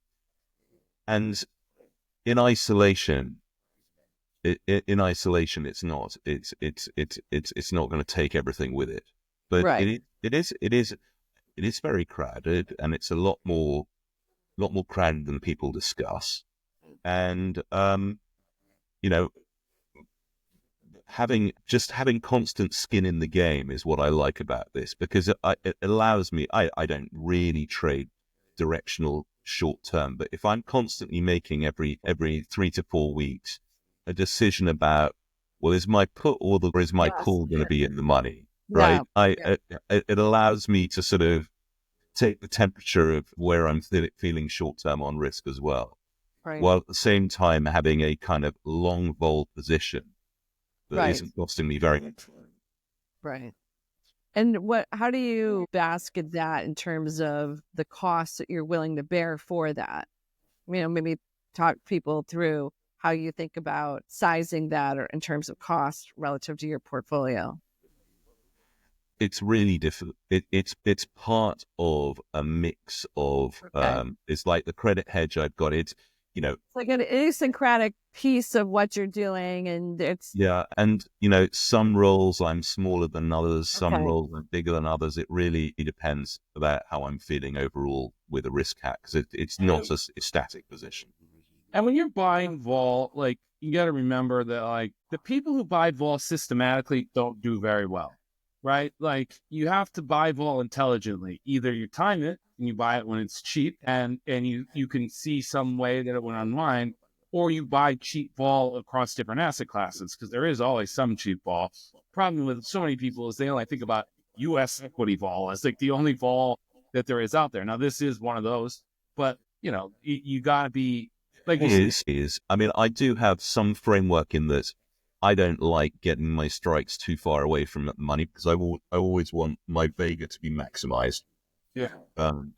in isolation, it's not. It's not going to take everything with it. But it is very crowded, and it's a lot more crowded than people discuss. And having constant skin in the game is what I like about this, because it allows me. I don't really trade directional short term, but if I'm constantly making every 3 to 4 weeks a decision about, well, is my put or is my call going to be in the money, right? It allows me to sort of take the temperature of where I'm feeling short term on risk as well, while at the same time having a kind of long vol position that isn't costing me very much. Right. And how do you basket that in terms of the costs that you're willing to bear for that? Maybe talk people through how you think about sizing that, or in terms of cost relative to your portfolio. It's really difficult. It's part of a mix of, it's like the credit hedge I've got. It's like an idiosyncratic piece of what you're doing, and it's and some roles I'm smaller than others, some roles I'm bigger than others. It really depends about how I'm feeling overall with a risk hat, because it's not a static position. And when you're buying vol, like, you got to remember that, like, the people who buy vol systematically don't do very well, right? Like, you have to buy vol intelligently. Either you time it and you buy it when it's cheap and you can see some way that it will unwind, or you buy cheap vol across different asset classes, because there is always some cheap vol. Problem with so many people is they only think about U.S. equity vol as like the only vol that there is out there. Now, this is one of those, but you got to be like, I mean, I do have some framework in that I don't like getting my strikes too far away from money, because I always want my Vega to be maximized at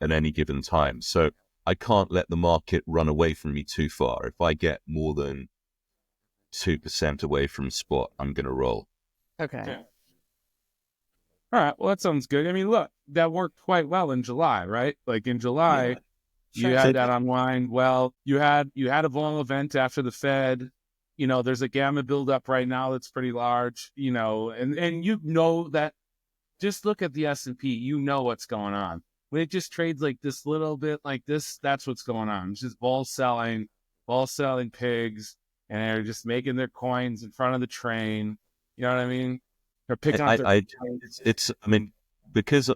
any given time. So I can't let the market run away from me too far. If I get more than 2% away from spot, I'm going to roll. Okay. Yeah. All right. Well, that sounds good. I mean, look, that worked quite well in July, right? Like in July, you had that unwind. Well, you had a vol event after the Fed. There's a gamma buildup right now that's pretty large. And that. Just look at the S&P. What's going on. When it just trades like this little bit like this, that's what's going on. It's just vol selling pigs, and they're just making their coins in front of the train. You know what I mean? They're picking up their it's I mean, because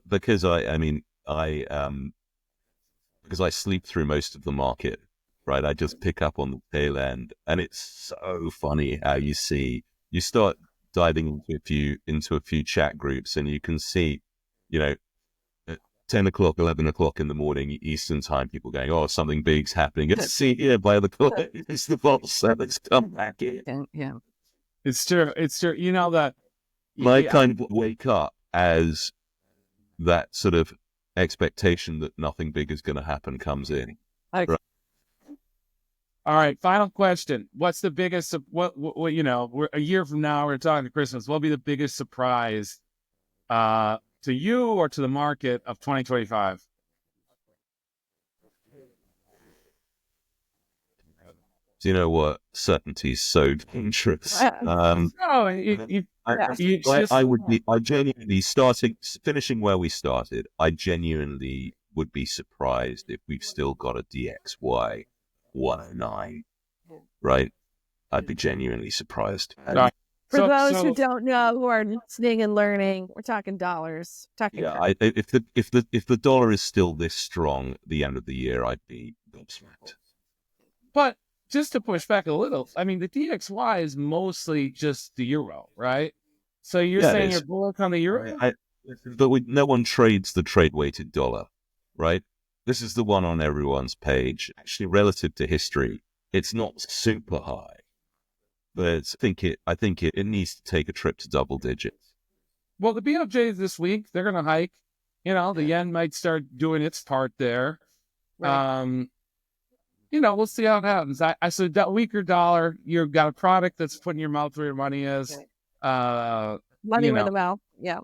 I sleep through most of the market, right? I just pick up on the tail end, and it's so funny how you start diving into a few chat groups, and you can see, at 10 o'clock, 11 o'clock in the morning Eastern time, people going, "Oh, something big's happening." And see here by the clock, it's the vol sellers come back in. Yeah, it's true. That I kind of wake up as that sort of expectation that nothing big is going to happen comes in. Okay. Right. All right, final question. What's the biggest, we're a year from now, we're talking to Christmas. What will be the biggest surprise to you or to the market of 2025? Do you know what? Certainty is so dangerous. I genuinely, finishing where we started, I genuinely would be surprised if we've still got a DXY 109, right? I'd be genuinely surprised. For those who don't know, who are listening and learning, we're talking dollars. If the dollar is still this strong at the end of the year, I'd be gobsmacked. But just to push back a little, I mean, the DXY is mostly just the euro, right? So you're saying you're bullish on the euro? But no one trades the trade-weighted dollar, right? This is the one on everyone's page. Actually, relative to history, it's not super high, but I think it needs to take a trip to double digits. Well, the BOJ this week, they're going to hike. You know, the yen might start doing its part there. Right. You know, we'll see how it happens. I said that weaker dollar, you've got a product that's putting your mouth where your money is. Money where the mouth. Yeah.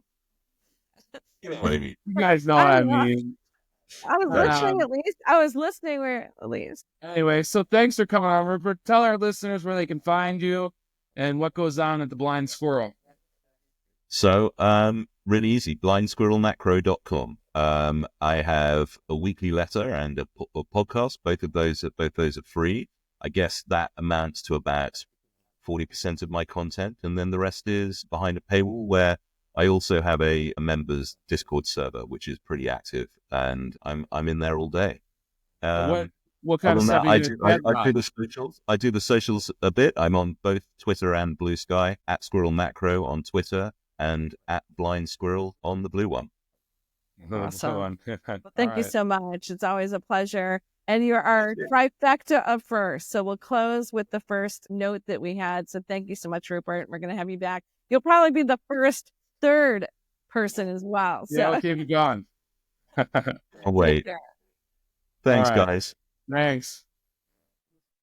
You guys know what I mean. I was listening at least. I was listening where at least. Anyway, so thanks for coming on, Rupert. Tell our listeners where they can find you and what goes on at the Blind Squirrel. So, really easy, blindsquirrelmacro.com. I have a weekly letter and a podcast. Both of those are free. I guess that amounts to about 40% of my content, and then the rest is behind a paywall, where I also have a members Discord server, which is pretty active, and I'm in there all day. What kind of stuff I do the socials. I do the socials a bit. I'm on both Twitter and Blue Sky, at Squirrel Macro on Twitter and at Blind Squirrel on the blue one. Awesome. Well, thank you so much. It's always a pleasure. And you're our trifecta of first. So we'll close with the first note that we had. So thank you so much, Rupert. We're going to have you back. You'll probably be the third person as well. So. Yeah, I'll keep you going. I'll wait. Thanks, guys. Thanks.